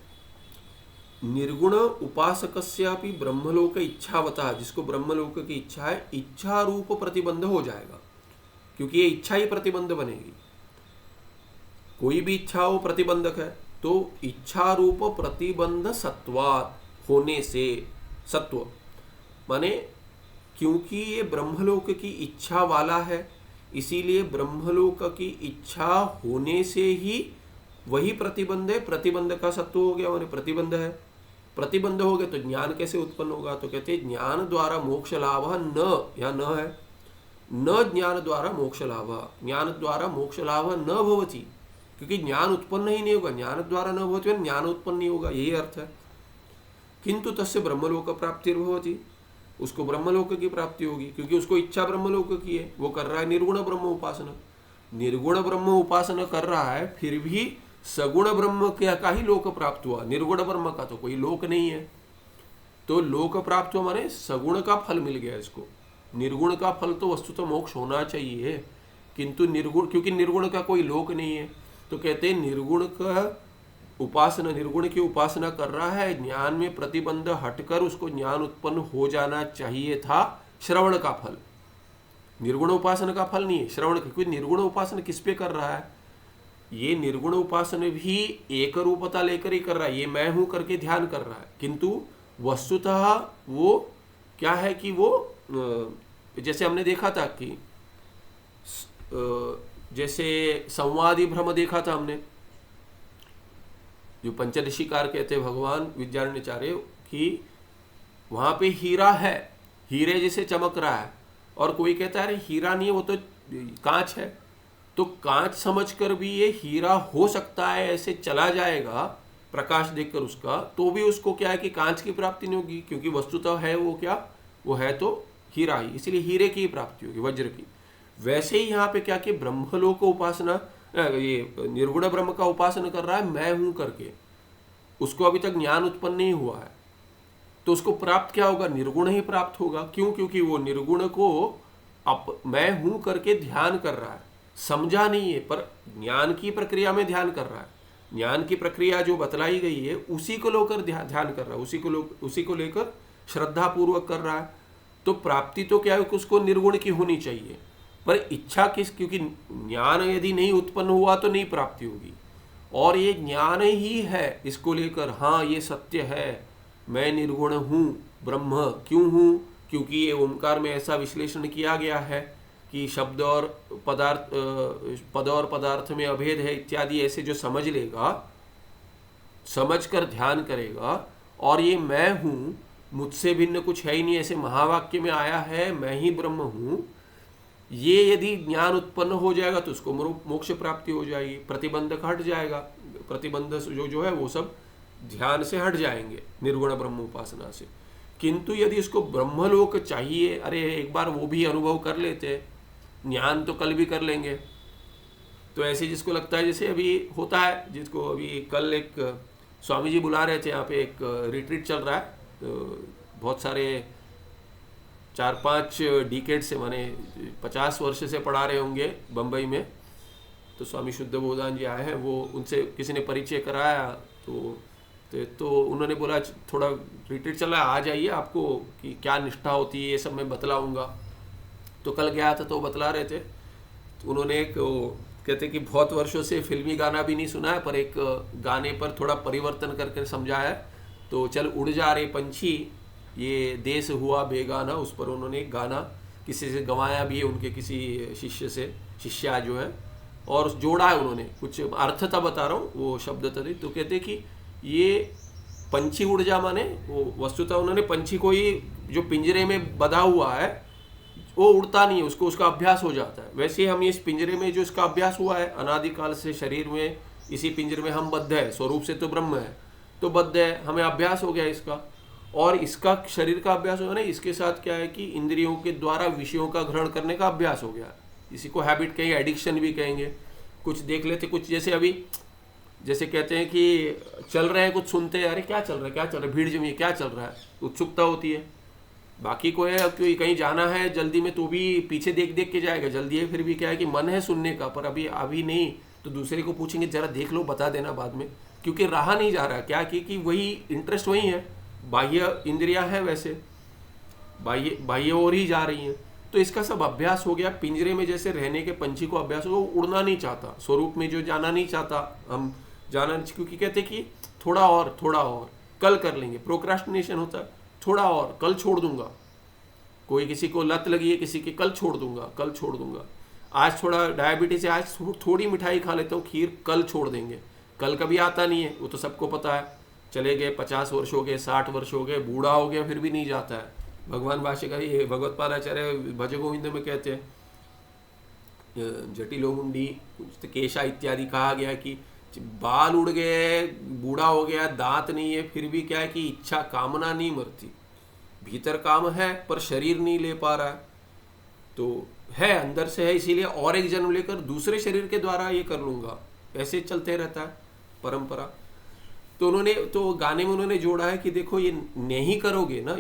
निर्गुण उपासकस्यापि ब्रह्मलोक इच्छावता, जिसको ब्रह्मलोक की इच्छा है, इच्छा रूप प्रतिबंध हो जाएगा, क्योंकि ये इच्छा ही प्रतिबंध बनेगी। कोई भी इच्छा हो प्रतिबंधक है, तो इच्छा रूप प्रतिबंध सत्वात् होने से, सत्व माने क्योंकि ये ब्रह्मलोक की इच्छा वाला है, इसीलिए ब्रह्मलोक की इच्छा होने से ही वही प्रतिबंध है, प्रतिबंध का सत्व हो गया, माने प्रतिबंध है। प्रतिबंध हो गया तो ज्ञान कैसे उत्पन्न होगा, तो कहते हैं ज्ञान द्वारा मोक्ष लाभ न, या न है, न ज्ञान द्वारा मोक्ष लाभ, ज्ञान द्वारा मोक्ष लाभ न भवति, क्योंकि ज्ञान उत्पन्न ही नहीं होगा, ज्ञान द्वारा न भवति, ज्ञान उत्पन्न नहीं होगा, यही अर्थ है। किंतु तस्य ब्रह्मलोक प्राप्तिर्भवति, उसको ब्रह्मलोक की प्राप्ति होगी, क्योंकि उसको इच्छा ब्रह्मलोक की है, वो कर रहा है निर्गुण ब्रह्म उपासना। निर्गुण ब्रह्म उपासना कर रहा है, फिर भी सगुण ब्रह्म का ही लोक प्राप्त हुआ, निर्गुण ब्रह्म का तो कोई लोक नहीं है। तो लोक प्राप्त हुआ माने सगुण का फल मिल गया इसको। निर्गुण का फल तो वस्तु तो मोक्ष होना चाहिए, किंतु निर्गुण, क्योंकि निर्गुण का कोई लोक नहीं है, तो कहते हैं निर्गुण का उपासना, निर्गुण की उपासना कर रहा है, ज्ञान में प्रतिबंध हटकर उसको ज्ञान उत्पन्न हो जाना चाहिए था, श्रवण का फल। निर्गुण उपासना का फल नहीं है श्रवण, क्योंकि निर्गुण उपासना किस पे कर रहा है, ये निर्गुण उपासना भी एक रूपता लेकर ही कर रहा है, ये मैं हूं करके ध्यान कर रहा है, किंतु वस्तुतः वो क्या है कि वो जैसे हमने देखा था कि जैसे संवादी भ्रम देखा था हमने, जो पंचदशीकार कहते हैं भगवान विद्यारण्याचार्य कि वहां पे हीरा है, हीरे जैसे चमक रहा है, और कोई कहता है अरे हीरा नहीं है वो तो कांच है, तो कांच समझकर भी ये हीरा हो सकता है, ऐसे चला जाएगा प्रकाश देखकर उसका, तो भी उसको क्या है कि कांच की प्राप्ति नहीं होगी, क्योंकि वस्तुतः है वो क्या, वो है तो हीरा ही, इसलिए हीरे की प्राप्ति होगी, वज्र की। वैसे ही यहाँ पे क्या कि ब्रह्मलोक उपासना, ये निर्गुण ब्रह्म का उपासना कर रहा है मैं हूं करके, उसको अभी तक ज्ञान उत्पन्न नहीं हुआ है, तो उसको प्राप्त क्या होगा, निर्गुण ही प्राप्त होगा। क्यों? क्योंकि वो निर्गुण को मैं हूं करके ध्यान कर रहा है, समझा नहीं है, पर ज्ञान की प्रक्रिया में ध्यान कर रहा है। ज्ञान की प्रक्रिया जो बतलाई गई है उसी को लेकर ध्यान कर रहा है, उसी को लेकर श्रद्धा पूर्वक कर रहा है। तो प्राप्ति तो क्या है कि उसको निर्गुण की होनी चाहिए, पर इच्छा किस, क्योंकि ज्ञान यदि नहीं उत्पन्न हुआ तो नहीं प्राप्ति होगी, और ये ज्ञान ही है इसको लेकर, हाँ ये सत्य है, मैं निर्गुण हूँ, ब्रह्म क्यों हूँ, क्योंकि ये ओमकार में ऐसा विश्लेषण किया गया है कि शब्द और पदार्थ, पद और पदार्थ में अभेद है इत्यादि, ऐसे जो समझ लेगा, समझकर ध्यान करेगा, और ये मैं हूँ, मुझसे भिन्न कुछ है ही नहीं, ऐसे महावाक्य में आया है मैं ही ब्रह्म हूँ, ये यदि ज्ञान उत्पन्न हो जाएगा तो उसको मोक्ष प्राप्ति हो जाएगी, प्रतिबंधक हट जाएगा, प्रतिबंध जो है वो सब ध्यान से हट जाएंगे निर्गुण ब्रह्म उपासना से। किंतु यदि उसको ब्रह्मलोक चाहिए, अरे एक बार वो भी अनुभव कर लेते, ज्ञान तो कल भी कर लेंगे, तो ऐसे जिसको लगता है, जैसे अभी होता है, जिसको अभी कल एक स्वामी जी बुला रहे थे, यहाँ पे एक रिट्रीट चल रहा है, तो बहुत सारे 4-5 डिकेड से, माने 50 वर्ष से पढ़ा रहे होंगे बम्बई में, तो स्वामी शुद्ध बोधान जी आए हैं, वो उनसे किसी ने परिचय कराया, तो उन्होंने बोला थोड़ा रिट्रीट चल रहा है, आ जाइए, आपको कि क्या निष्ठा होती है ये सब मैं बतलाऊंगा। तो कल गया था तो बतला रहे थे, तो उन्होंने एक कहते कि बहुत वर्षों से फिल्मी गाना भी नहीं सुना है, पर एक गाने पर थोड़ा परिवर्तन करके समझाया, तो चल उड़ जा रे पंछी ये देश हुआ बेगाना, उस पर उन्होंने एक गाना किसी से गंवाया भी है, उनके किसी शिष्य से, शिष्या जो है, और जोड़ा है उन्होंने, कुछ अर्थता बता रहा हूँ, वो शब्द तरी, तो कहते कि ये पंछी उड़ जा, माने वो वस्तुतः उन्होंने पंछी को ही जो पिंजरे में बंधा हुआ है वो उड़ता नहीं है, उसको उसका अभ्यास हो जाता है। वैसे हम इस पिंजरे में जो इसका अभ्यास हुआ है अनादिकाल से, शरीर में इसी पिंजरे में हम बद्ध है, स्वरूप से तो ब्रह्म है, तो बद्ध है, हमें अभ्यास हो गया इसका, और इसका शरीर का अभ्यास हो गया, इसके साथ क्या है कि इंद्रियों के द्वारा विषयों का ग्रहण करने का अभ्यास हो गया, इसी को हैबिट कहेंगे, एडिक्शन भी कहेंगे। कुछ देख लेते, कुछ जैसे अभी जैसे कहते हैं कि चल रहे हैं, कुछ सुनते हैं, अरे क्या चल रहा है, क्या चल रहा है, भीड़ जमी है, क्या चल रहा है, उत्सुकता होती है। बाकी कोई है कोई कहीं जाना है जल्दी में, तो भी पीछे देख देख के जाएगा, जल्दी है, फिर भी क्या है कि मन है सुनने का, पर अभी नहीं, तो दूसरे को पूछेंगे जरा देख लो, बता देना बाद में, क्योंकि रहा नहीं जा रहा, क्या कि वही इंटरेस्ट वही है, बाह्य इंद्रिया है, वैसे बाह्य और ही जा रही हैं। तो इसका सब अभ्यास हो गया, पिंजरे में जैसे रहने के पंछी को अभ्यास हो, वो उड़ना नहीं चाहता, स्वरूप में जो जाना नहीं चाहता, हम जाना, क्योंकि कहते कि थोड़ा और कल कर लेंगे, प्रोक्रास्टिनेशन होता है, थोड़ा और कल छोड़ दूंगा, कोई किसी को लत लगी है किसी की, कल छोड़ दूंगा, आज थोड़ा डायबिटीज है, आज थोड़ी मिठाई खा लेता हूँ, खीर, कल छोड़ देंगे, कल कभी आता नहीं है, वो तो सबको पता है, चले गए 50 वर्ष हो गए, 60 वर्ष हो गए, बूढ़ा हो गया, फिर भी नहीं जाता है। भगवान भाष्यकार ये भगवत्पादाचार्य भज गोविंद में कहते हैं, जटिलो मुंडी केशा इत्यादि कहा गया कि बाल उड़ गए, बूढ़ा हो गया, दांत नहीं है, फिर भी क्या है कि इच्छा कामना नहीं मरती, भीतर काम है पर शरीर नहीं ले पा रहा है, तो है अंदर से है, इसीलिए और एक जन्म लेकर दूसरे शरीर के द्वारा ये कर लूंगा, ऐसे चलते रहता है परंपरा। तो उन्होंने, तो गाने में उन्होंने जोड़ा है कि देखो ये नहीं करोगे ना,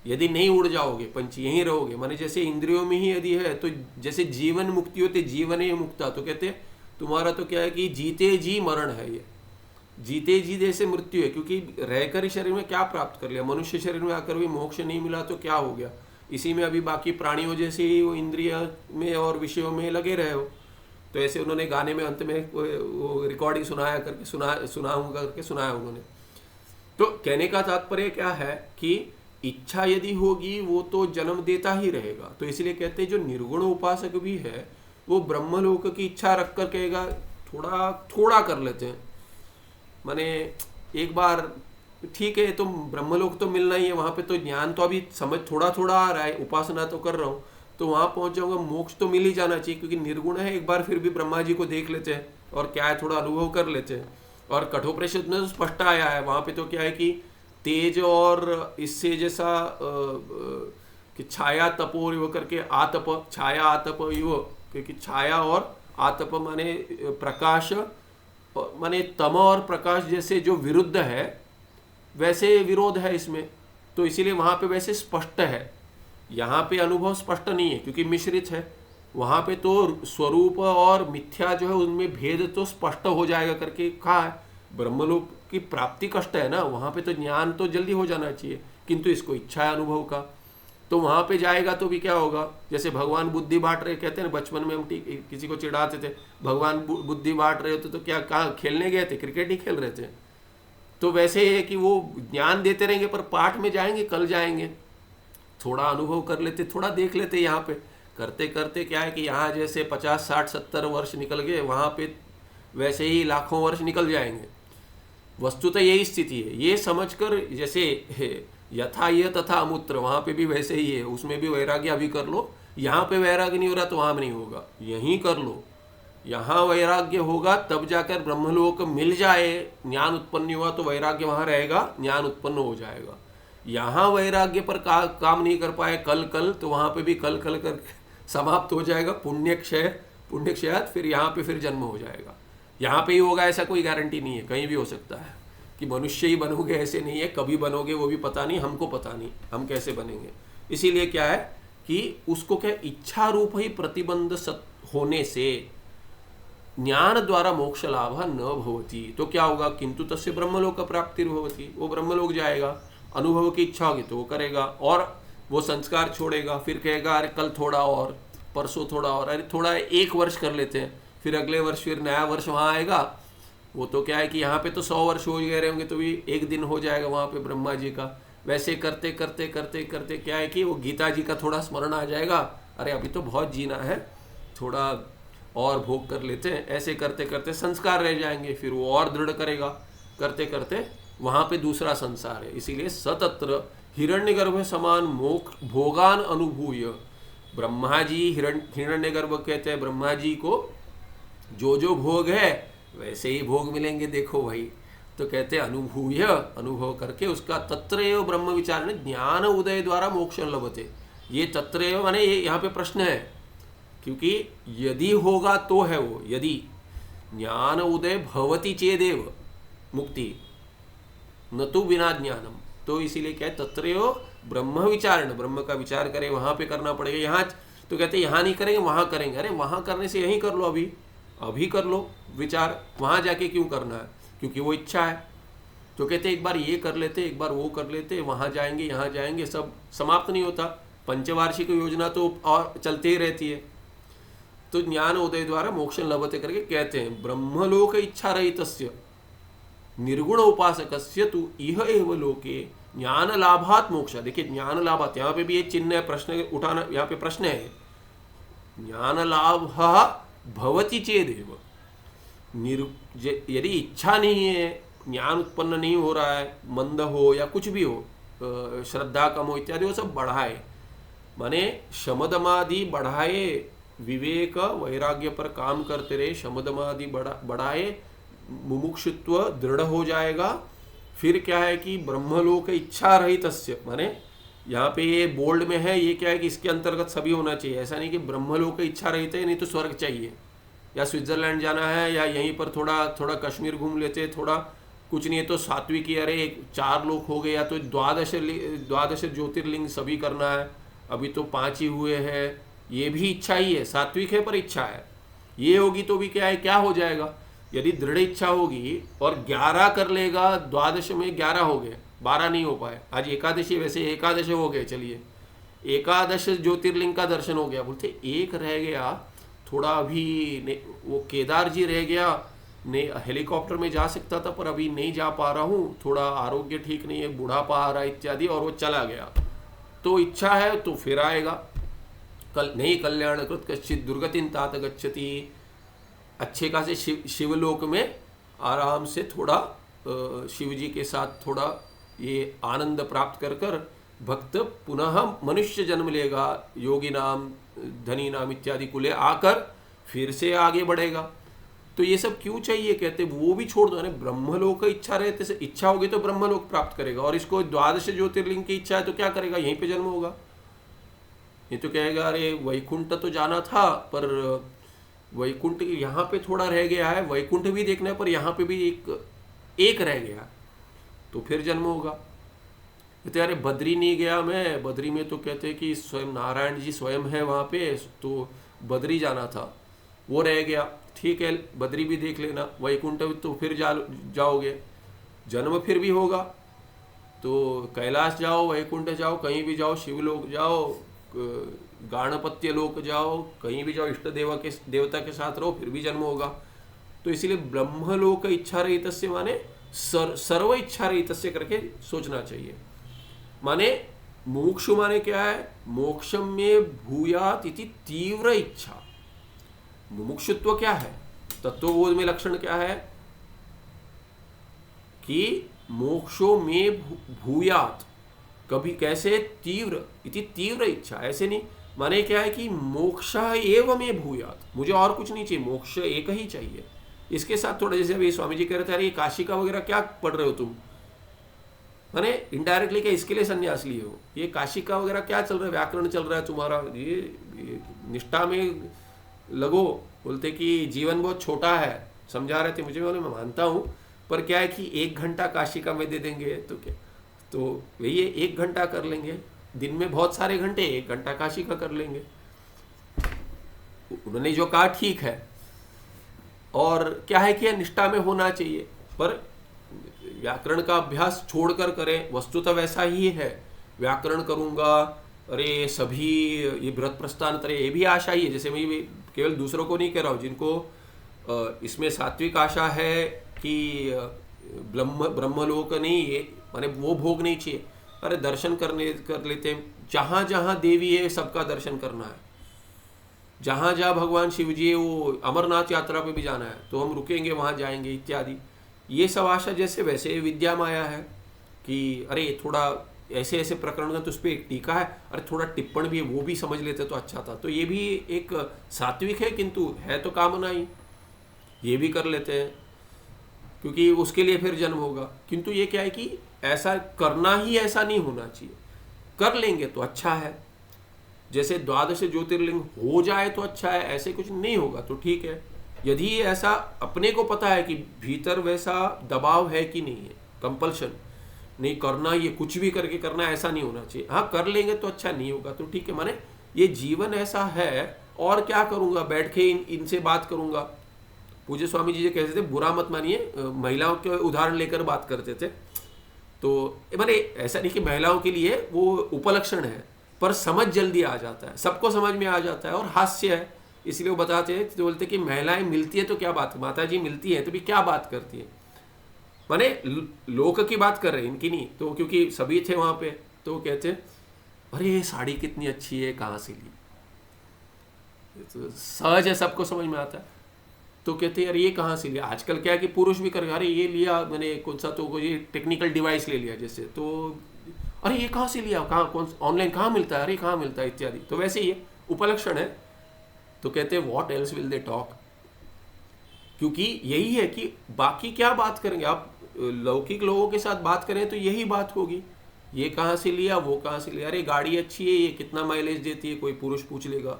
यदि नहीं उड़ जाओगे पंछी, यहीं रहोगे, माने जैसे इंद्रियों में ही यदि है, तो जैसे जीवन मुक्ति होते, जीवन ही मुक्ता, तो कहते तुम्हारा तो क्या है कि जीते जी मरण है, ये जीते जी जैसे मृत्यु है, क्योंकि रहकर शरीर में क्या प्राप्त कर लिया, मनुष्य शरीर में आकर भी मोक्ष नहीं मिला तो क्या हो गया, इसी में अभी बाकी प्राणियों जैसे ही वो इंद्रिय में और विषयों में लगे रहे हो। तो ऐसे उन्होंने गाने में अंत में वो रिकॉर्डिंग सुनाया करके सुनाया उन्होंने। तो कहने का तात्पर्य क्या है कि इच्छा यदि होगी वो तो जन्म देता ही रहेगा, तो इसलिए कहते हैं जो निर्गुण उपासक भी है वो ब्रह्मलोक की इच्छा रख कर कहेगा थोड़ा कर लेते हैं, माने एक बार ठीक है, तो ब्रह्मलोक तो मिलना ही है, वहाँ पे तो ज्ञान तो अभी समझ थोड़ा थोड़ा आ रहा है, उपासना तो कर रहा हूँ, तो वहाँ पहुँच जाऊँगा, मोक्ष तो मिल ही जाना चाहिए, क्योंकि निर्गुण है। एक बार फिर भी ब्रह्मा जी को देख लेते हैं और क्या है थोड़ा अनुभव कर लेते हैं। और कठोपनिषद में तो स्पष्ट आया है, वहाँ पे तो क्या है कि तेज और इससे जैसा कि छाया तपो युव करके आतप, छाया आतप युव, क्योंकि छाया और आतप माने प्रकाश, माने तम और प्रकाश जैसे जो विरुद्ध है वैसे विरोध है इसमें, तो इसीलिए वहाँ पे वैसे स्पष्ट है। यहाँ पे अनुभव स्पष्ट नहीं है क्योंकि मिश्रित है। वहाँ पे तो स्वरूप और मिथ्या जो है उनमें भेद तो स्पष्ट हो जाएगा करके कहा है। ब्रह्मलोक की प्राप्ति कष्ट है ना, वहाँ पे तो ज्ञान तो जल्दी हो जाना चाहिए, किंतु इसको इच्छा है अनुभव का, तो वहाँ पे जाएगा तो भी क्या होगा, जैसे भगवान बुद्धि बांट रहे, कहते हैं बचपन में हम किसी को चिढ़ाते थे, भगवान बुद्धि बांट रहे होते तो क्या कहाँ खेलने गए थे, क्रिकेट ही खेल रहे थे। तो वैसे है कि वो ज्ञान देते रहेंगे पर पाठ में जाएंगे, कल जाएंगे, थोड़ा अनुभव कर लेते, थोड़ा देख लेते, यहाँ पे करते करते क्या है कि यहाँ जैसे 50 60 70 वर्ष निकल गए, वहाँ पे वैसे ही लाखों वर्ष निकल जाएंगे। वस्तुतः यही स्थिति है, ये समझकर जैसे यथा यह तथा अमूत्र, वहाँ पे भी वैसे ही है, उसमें भी वैराग्य अभी कर लो, यहाँ पे वैराग्य नहीं हो रहा तो वहाँ में नहीं होगा, यहीं कर लो, यहाँ वैराग्य होगा तब जाकर ब्रह्मलोक मिल जाए। ज्ञान उत्पन्न हुआ तो वैराग्य वहाँ रहेगा, ज्ञान उत्पन्न हो जाएगा। यहाँ वैराग्य पर काम नहीं कर पाए कल तो वहाँ पे भी कल कर समाप्त हो जाएगा, पुण्य क्षयात, फिर यहाँ पे फिर जन्म हो जाएगा। यहाँ पे ही होगा ऐसा कोई गारंटी नहीं है, कहीं भी हो सकता है कि मनुष्य ही बनोगे ऐसे नहीं है, कभी बनोगे वो भी पता नहीं, हमको पता नहीं हम कैसे बनेंगे। इसीलिए क्या है कि उसको क्या इच्छा रूप ही प्रतिबंध होने से ज्ञान द्वारा मोक्ष लाभ न भवती, तो क्या होगा, किंतु तस्य ब्रह्मलोक प्राप्ति भवती, वो ब्रह्मलोक जाएगा, अनुभव की इच्छा होगी तो वो करेगा, और वो संस्कार छोड़ेगा, फिर कहेगा अरे कल थोड़ा और, परसों थोड़ा और, अरे थोड़ा 1 वर्ष कर लेते हैं, फिर अगले वर्ष फिर नया वर्ष वहाँ आएगा। वो तो क्या है कि यहाँ पे तो 100 वर्ष हो गए होंगे तो भी 1 दिन हो जाएगा वहाँ पे ब्रह्मा जी का। वैसे करते करते करते करते क्या है कि वो गीता जी का थोड़ा स्मरण आ जाएगा, अरे अभी तो बहुत जीना है, थोड़ा और भोग कर लेते हैं, ऐसे करते करते संस्कार रह जाएंगे, फिर वो और दृढ़ करेगा, करते करते वहाँ पे दूसरा संसार है। इसीलिए सतत्र हिरण्यगर्भ समान मोक्ष भोगान अनुभूय, ब्रह्मा जी हिरण्यगर्भ कहते हैं ब्रह्मा जी को, जो भोग है वैसे ही भोग मिलेंगे, देखो भाई, तो कहते हैं अनुभूय, अनुभव करके उसका तत्रैव ब्रह्म विचार ने ज्ञान उदय द्वारा मोक्ष लभते। ये तत्रैव माने ये यहाँ पे प्रश्न है, क्योंकि यदि होगा तो है वो, यदि ज्ञान उदय भवति चेदेव मुक्ति न तो बिना ज्ञानम, तो इसीलिए क्या है तत्रैव ब्रह्म विचारण, ब्रह्म का विचार करे, वहां पे करना पड़ेगा। यहाँ तो कहते हैं यहाँ नहीं करेंगे वहां करेंगे, अरे वहां करने से यहीं कर लो, अभी कर लो विचार, वहां जाके क्यों करना है, क्योंकि वो इच्छा है। तो कहते एक बार ये कर लेते, एक बार वो कर लेते, वहां जाएंगे यहाँ जाएंगे, सब समाप्त नहीं होता, पंचवार्षिक योजना तो और चलते ही रहती है। तो ज्ञान उदय द्वारा मोक्ष लभते करके कहते हैं ब्रह्मलोक इच्छा रहितस्य निर्गुण उपासकस्य तु इह एव लोके ज्ञान लाभात मोक्ष। देखिए ज्ञान लाभात, यहाँ पे भी ये चिन्ह है, प्रश्न उठाना, यहाँ पे प्रश्न है, ज्ञान लाभ भवति चेदेव, यदि इच्छा नहीं है, ज्ञान उत्पन्न नहीं हो रहा है, मंद हो या कुछ भी हो, श्रद्धा कम हो इत्यादि, वो सब बढ़ाए, माने शमदमादि बढ़ाए, विवेक वैराग्य पर काम करते रहे, शमदमादि बढ़ाए, मुमुक्षुत्व दृढ़ हो जाएगा। फिर क्या है कि ब्रह्मलोक इच्छा रहितस्य, माने यहाँ पे ये बोल्ड में है, ये क्या है कि इसके अंतर्गत सभी होना चाहिए, ऐसा नहीं कि ब्रह्मलोक इच्छा रहित है, नहीं तो स्वर्ग चाहिए या स्विट्जरलैंड जाना है या यहीं पर थोड़ा कश्मीर घूम लेते, थोड़ा कुछ नहीं है तो सात्विक की, अरे 4 लोग हो गए, या तो द्वादश ज्योतिर्लिंग सभी करना है, अभी तो 5 ही हुए हैं, ये भी इच्छा ही है, सात्विक है पर इच्छा है। ये होगी तो भी क्या है, क्या हो जाएगा, यदि दृढ़ इच्छा होगी और 11 कर लेगा, द्वादश में 11 हो गए, 12 नहीं हो पाए, आज एकादशी, वैसे एकादश हो गए, चलिए एकादश ज्योतिर्लिंग का दर्शन हो गया, बोलते एक रह गया, थोड़ा अभी वो केदार जी रह गया, ने हेलीकॉप्टर में जा सकता था पर अभी नहीं जा पा रहा हूँ, थोड़ा आरोग्य ठीक नहीं है, बुढ़ापा आ रहा है इत्यादि, और वो चला गया, तो इच्छा है तो फिर आएगा, नहीं कल्याणकृत कश्चित दुर्गतिन तात गच्छति, अच्छे खासे शिवलोक में आराम से थोड़ा शिव जी के साथ थोड़ा ये आनंद प्राप्त कर कर भक्त पुनः मनुष्य जन्म लेगा, योगी नाम धनी नाम इत्यादि कुले आकर फिर से आगे बढ़ेगा। तो ये सब क्यों चाहिए? कहते वो भी छोड़ दो, ब्रह्मलोक इच्छा रहते से इच्छा होगी तो ब्रह्मलोक प्राप्त करेगा, और इसको द्वादश ज्योतिर्लिंग की इच्छा है तो क्या करेगा? यहीं पे जन्म होगा। ये तो कहेगा अरे वैकुंठ तो जाना था पर वैकुंठ यहाँ पे थोड़ा रह गया है, वैकुंठ भी देखना है पर यहाँ पे भी एक रह गया, तो फिर जन्म होगा। कहते अरे बद्री नहीं गया मैं, बद्री में तो कहते हैं कि स्वयं नारायण जी स्वयं है वहाँ पे, तो बद्री जाना था, वो रह गया। ठीक है, बद्री भी देख लेना, वैकुंठ तो फिर जाओगे, जन्म फिर भी होगा। तो कैलाश जाओ, वैकुंठ जाओ, कहीं भी जाओ, शिवलोक जाओ, गाणपत्य लोक जाओ, कहीं भी जाओ, इष्ट देवता के साथ रहो, फिर भी जन्म होगा। तो इसीलिए ब्रह्मलोक इच्छा रहितस्य माने सर्व इच्छा रहितस्य करके सोचना चाहिए। माने मोक्षु माने क्या है? मोक्षम में भूयात इति तीव्र इच्छा। मुमुक्षुत्व क्या है? तत्वबोध में लक्षण क्या है कि मोक्षो में भूयात, कभी कैसे? तीव्र इति तीव्र इच्छा। ऐसे नहीं, माने क्या है कि मोक्ष एवं में भूयात, मुझे और कुछ नहीं चाहिए, मोक्ष एक ही चाहिए। इसके साथ थोड़ा जैसे अभी स्वामी जी कह रहे थे अरे ये काशिका वगैरह क्या पढ़ रहे हो तुम, माने इनडायरेक्टली क्या इसके लिए संन्यास लिए हो? ये काशिका वगैरह क्या चल रहा है, व्याकरण चल रहा है तुम्हारा, ये निष्ठा में लगो। बोलते कि जीवन बहुत छोटा है, समझा रहे थे मुझे, मैं मानता हूँ, पर क्या है कि 1 घंटा काशिका में दे देंगे तो क्या, तो वही 1 घंटा कर लेंगे, दिन में बहुत सारे घंटे, 1 घंटा काशिका कर लेंगे। उन्होंने जो कहा ठीक है, और क्या है कि निष्ठा में होना चाहिए, पर व्याकरण का अभ्यास छोड़कर करें। वस्तुतः वैसा ही है, व्याकरण करूंगा, अरे सभी ये बृहत प्रस्थान तरह, ये भी आशा ही है। जैसे मैं केवल दूसरों को नहीं कह रहा हूँ, जिनको इसमें सात्विक आशा है कि ब्रह्मलोक नहीं है, माने वो भोग नहीं चाहिए, अरे दर्शन कर लेते हैं, जहाँ जहाँ देवी है सबका दर्शन करना है, जहाँ जहाँ भगवान शिव जी है, वो अमरनाथ यात्रा पे भी जाना है तो हम रुकेंगे वहाँ जाएंगे इत्यादि। ये सब आशा जैसे वैसे विद्या माया है कि अरे थोड़ा ऐसे ऐसे प्रकरण का तो उस पर एक टीका है, अरे थोड़ा टिप्पण भी है वो भी समझ लेते तो अच्छा था। तो ये भी एक सात्विक है, किंतु है तो कामना ही, ये भी कर लेते हैं क्योंकि उसके लिए फिर जन्म होगा। किंतु ये क्या है कि ऐसा करना ही ऐसा नहीं होना चाहिए, कर लेंगे तो अच्छा है, जैसे द्वादश ज्योतिर्लिंग हो जाए तो अच्छा है, ऐसे कुछ नहीं होगा तो ठीक है। यदि ऐसा अपने को पता है कि भीतर वैसा दबाव है कि नहीं है, कंपल्शन नहीं करना, ये कुछ भी करके करना, ऐसा नहीं होना चाहिए। हाँ कर लेंगे तो अच्छा, नहीं होगा तो ठीक है, माने ये जीवन ऐसा है, और क्या करूँगा, बैठ के इनसे बात करूँगा। पूज्य स्वामी जी कहते थे, बुरा मत मानिए, महिलाओं के उदाहरण लेकर बात करते थे, तो माने ऐसा नहीं कि महिलाओं के लिए वो उपलक्षण है, पर समझ जल्दी आ जाता है, सबको समझ में आ जाता है, और हास्य है, इसलिए वो बताते हैं, तो बोलते कि महिलाएं मिलती है तो क्या बात, माता जी मिलती है तो भी क्या बात करती है, माने लोक की बात कर रहे हैं, इनकी नहीं। तो क्योंकि सभी थे वहां पे, तो कहते अरे ये साड़ी कितनी अच्छी है, कहाँ से ली, तो सहज है, सबको समझ में आता है। तो कहते हैं अरे ये कहाँ से लिया, आजकल क्या है कि पुरुष भी कर, अरे ये लिया मैंने कौन सा, तो ये टेक्निकल डिवाइस ले लिया जैसे, तो अरे ये कहाँ से लिया, कहाँ, कौन ऑनलाइन कहाँ मिलता है, अरे कहाँ मिलता है इत्यादि। तो वैसे ही उपलक्षण है। तो कहते हैं what else will they talk, क्योंकि यही है कि बाकी क्या बात करेंगे, आप लौकिक लोगों के साथ बात करें तो यही बात होगी, ये कहाँ से लिया, वो कहाँ से लिया, अरे गाड़ी अच्छी है, ये कितना माइलेज देती है, कोई पुरुष पूछ लेगा,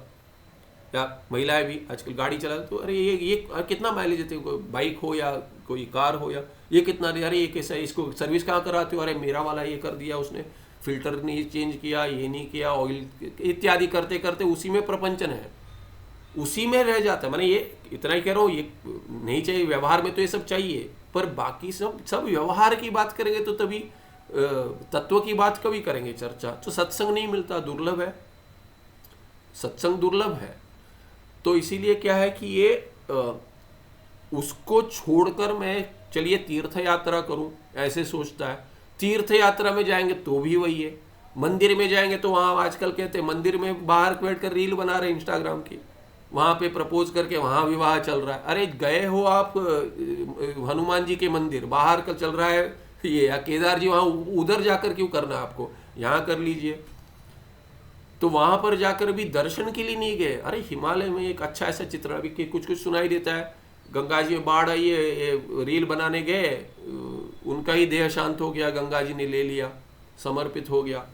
या महिलाएं भी आजकल गाड़ी चला तो अरे ये कितना माइलेज देते हो, बाइक हो या कोई कार हो, या ये कितना, अरे ये कैसा है, इसको सर्विस कहाँ कराते हो, अरे मेरा वाला ये कर दिया उसने, फिल्टर नहीं चेंज किया, ये नहीं किया, ऑयल इत्यादि करते करते उसी में प्रपंचन है, उसी में रह जाता है। मैंने ये इतना ही कह रहा हूँ, ये नहीं चाहिए व्यवहार में, तो ये सब चाहिए, पर बाकी सब व्यवहार की बात करेंगे तो तभी तत्व की बात कभी करेंगे चर्चा। तो सत्संग नहीं मिलता, दुर्लभ है, सत्संग दुर्लभ है। तो इसीलिए क्या है कि ये उसको छोड़कर मैं चलिए तीर्थ यात्रा करूं, ऐसे सोचता है। तीर्थ यात्रा में जाएंगे तो भी वही है, मंदिर में जाएंगे तो वहाँ आजकल कहते हैं मंदिर में बाहर बैठ कर रील बना रहे इंस्टाग्राम की, वहाँ पे प्रपोज करके वहाँ विवाह चल रहा है। अरे गए हो आप हनुमान जी के मंदिर, बाहर का चल रहा है ये या केदार जी वहाँ उधर जाकर क्यों करना आपको, यहाँ कर लीजिए। तो वहाँ पर जाकर भी दर्शन के लिए नहीं गए। अरे हिमालय में एक अच्छा ऐसा चित्र अभी कि कुछ कुछ सुनाई देता है, गंगा जी में बाढ़ आई है, ये रील बनाने गए, उनका ही देह शांत हो गया, गंगा जी ने ले लिया, समर्पित हो गया,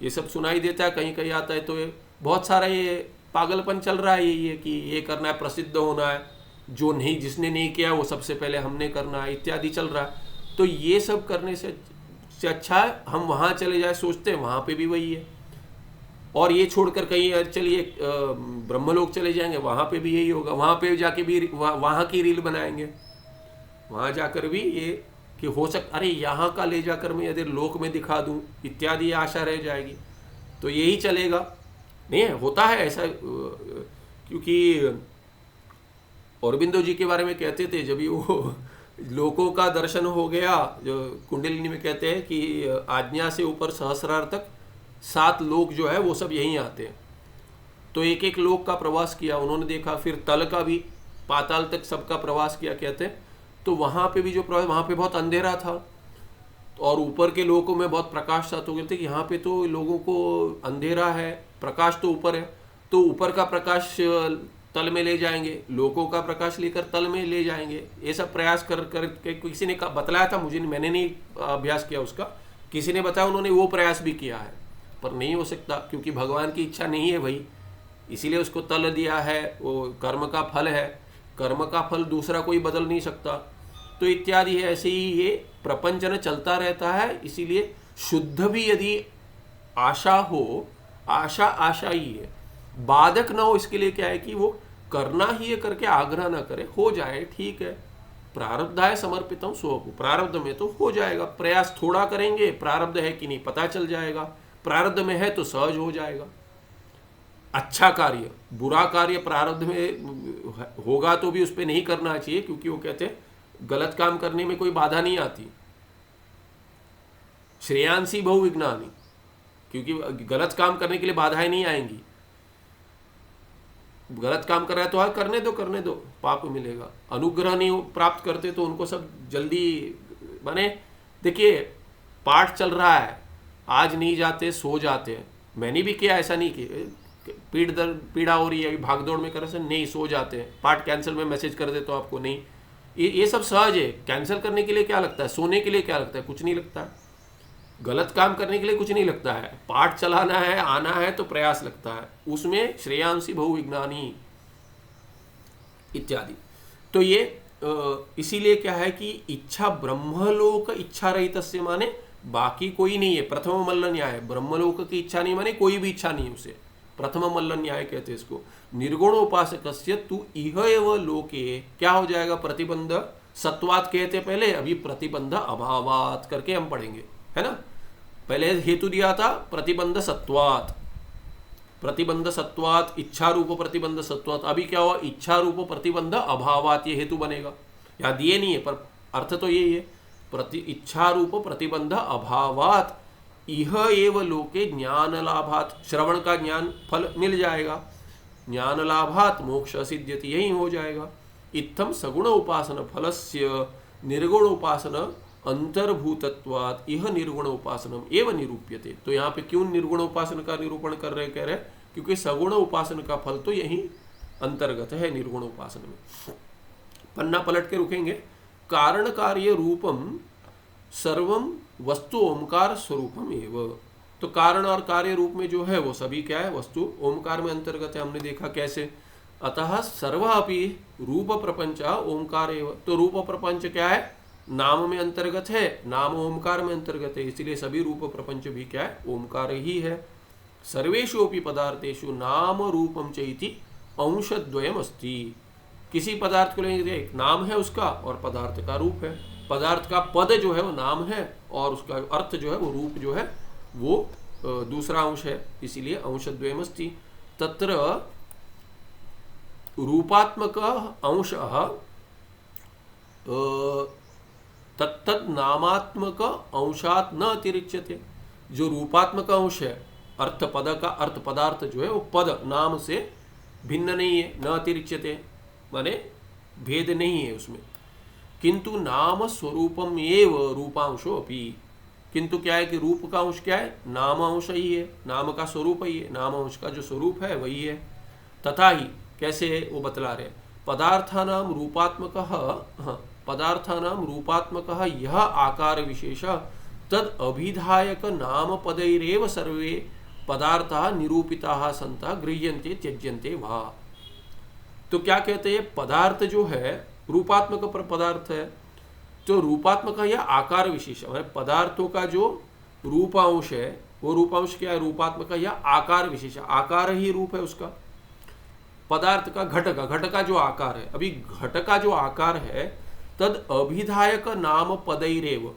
ये सब सुनाई देता है, कहीं कहीं आता है। तो ये बहुत सारा ये पागलपन चल रहा है, ये कि ये करना है, प्रसिद्ध होना है, जो नहीं, जिसने नहीं किया वो सबसे पहले हमने करना है, इत्यादि चल रहा है। तो ये सब करने से अच्छा है हम वहाँ चले जाए, सोचते हैं वहाँ पे भी वही है। और ये छोड़कर कहीं चलिए ब्रह्मलोक चले जाएंगे, वहाँ पे भी यही होगा, वहाँ पे जाके भी वहाँ की रील बनाएंगे, वहाँ जाकर भी ये कि हो अरे यहाँ का ले जाकर मैं यदि लोक में दिखा दूँ इत्यादि आशा रह जाएगी। तो यही चलेगा नहीं है, होता है ऐसा। क्योंकि औरबिंदो जी के बारे में कहते थे, जब वो लोकों का दर्शन हो गया, जो कुंडलिनी में कहते हैं कि आज्ञा से ऊपर सहस्रार तक 7 लोक जो है वो सब यहीं आते हैं। तो एक एक लोक का प्रवास किया उन्होंने, देखा, फिर तल का भी, पाताल तक सबका प्रवास किया कहते हैं। तो वहाँ पे भी जो प्रवास, वहाँ पे बहुत अंधेरा था और ऊपर के लोकों में बहुत प्रकाश था। तो कहते कि यहाँ पे तो लोगों को अंधेरा है, प्रकाश तो ऊपर है, तो ऊपर का प्रकाश तल में ले जाएंगे, लोकों का प्रकाश लेकर तल में ले जाएंगे। ये सब प्रयास कर के किसी ने बतलाया था मुझे, मैंने नहीं अभ्यास किया उसका, किसी ने बताया, उन्होंने वो प्रयास भी किया है, पर नहीं हो सकता क्योंकि भगवान की इच्छा नहीं है भाई, इसीलिए उसको तल दिया है। वो कर्म का फल है, कर्म का फल दूसरा कोई बदल नहीं सकता। तो इत्यादि है, ऐसे ही ये प्रपंचन चलता रहता है। इसीलिए शुद्ध भी यदि आशा हो, आशा आशा ही है, बाधक ना हो, इसके लिए क्या है कि वो करना ही है करके आग्रह ना करे, हो जाए ठीक है, प्रारब्धाय समर्पितम स्वयं, प्रारब्ध में तो हो जाएगा, प्रयास थोड़ा करेंगे, प्रारब्ध है कि नहीं पता चल जाएगा, प्रारब्ध में है तो सहज हो जाएगा। अच्छा कार्य, बुरा कार्य प्रारब्ध में होगा तो भी उस पर नहीं करना चाहिए, क्योंकि वो कहते हैं गलत काम करने में कोई बाधा नहीं आती, श्रेयांसी बहुविज्ञानी, क्योंकि गलत काम करने के लिए बाधाएं नहीं आएंगी। गलत काम कर रहा है तो हाँ करने दो, पाप मिलेगा। अनुग्रह नहीं प्राप्त करते तो उनको सब जल्दी, माने देखिए पाठ चल रहा है, आज नहीं जाते सो जाते हैं, मैंने भी किया, ऐसा नहीं कि पीड़ा हो रही है भागदौड़ में कर रहे नहीं, सो जाते हैं, पाठ कैंसिल में मैसेज कर दे तो आपको नहीं, ये सब सहज है। कैंसिल करने के लिए क्या लगता है, सोने के लिए क्या लगता है, कुछ नहीं लगता है। गलत काम करने के लिए कुछ नहीं लगता है, पाठ चलाना है, आना है तो प्रयास लगता है, उसमें श्रेयांसी बहुविज्ञानी इत्यादि। तो ये इसीलिए क्या है कि इच्छा ब्रह्मलोक इच्छा रहित से माने बाकी कोई नहीं है। प्रथम मल्ल न्याय, ब्रह्मलोक की इच्छा नहीं माने कोई भी इच्छा नहीं उसे, प्रथम मल्ल न्याय कहते हैं इसको। निर्गुण उपासकस्य तु इह एव लोके, क्या हो जाएगा, प्रतिबंध सत्वात कहते पहले, अभी प्रतिबंध अभावात करके हम पढ़ेंगे, है ना। पहले हेतु दिया था प्रतिबंध सत्वात, प्रतिबंध सत्वात, इच्छा रूप प्रतिबंध सत्वात, अभी क्या हुआ, इच्छा रूप प्रतिबंध अभावात, ये हेतु बनेगा। यहाँ दिए नहीं है पर अर्थ तो यही है, इच्छा रूप प्रतिबंध अभावात इह एव लोके ज्ञान लाभात, श्रवण का ज्ञान फल मिल जाएगा, ज्ञान लाभात मोक्ष सिद्ध्यति, यही हो जाएगा। इत्थम सगुण उपासना फलस्य निर्गुण उपासना अंतर्भूतत्वात् यह निर्गुण उपासनम एवं निरूप्यते। तो यहाँ पे क्यों निर्गुण उपासना का निरूपण कर रहे, कह रहे क्योंकि सगुण उपासना का फल तो यही अंतर्गत है निर्गुण उपासना में। पन्ना पलट के रुकेंगे। कारण कार्य रूपम सर्वम वस्तु ओमकार स्वरूपम एव, तो कारण और कार्य रूप में जो है वो सभी क्या है, वस्तु ओमकार में अंतर्गत है। हमने देखा कैसे, अतः सर्व अपि रूप प्रपंच ओमकार एव, तो रूप प्रपंच क्या है, नाम में अंतर्गत है, नाम ओमकार में अंतर्गत है, इसलिए सभी रूप प्रपंच भी क्या है, ओमकार ही है। सर्वेषु अपि पदार्थेषु नाम रूपम चैति अंशद्वयम अस्ति, किसी पदार्थ को लेंगे एक नाम है उसका और पदार्थ का रूप है, पदार्थ का पद जो है वो नाम है और उसका अर्थ जो है वो रूप जो है वो दूसरा अंश है, इसीलिए अंशद्वयम अस्ति। तत्र रूपात्मक अंश तत्तद नामात्मक अंशात न अतिरिच्यते, जो रूपात्मक अंश है अर्थ पद का, अर्थ पदार्थ जो है वो पद नाम से भिन्न नहीं है, न अतिरिच्यते माने भेद नहीं है उसमें। किंतु नाम स्वरूपम एव रूपांशो अपि, किंतु क्या है कि रूप का अंश क्या है, नाम अंश ही है, नाम का स्वरूप ही है, नाम अंश का जो स्वरूप है वही है। तथा ही कैसे है वो बतला रहे, पदार्थानाम रूपात्मक, पदार्थानाम रूपात्मक यह आकार विशेष तद अभिधायक नाम पदैरेव सर्वे पदार्थाः निरूपिताः सन्तः गृह्यन्ते त्यज्यन्ते वा। तो क्या कहते हैं, पदार्थ जो है रूपात्मक पर पदार्थ है, तो रूपात्मक या आकार विशेष, पदार्थों का जो रूपांश है वो रूपांश क्या है, रूपात्मक या आकार विशेष, आकार ही रूप है उसका। पदार्थ का घट का जो आकार है, अभी घट का जो आकार है तद अभिधायक नाम पदैरेव,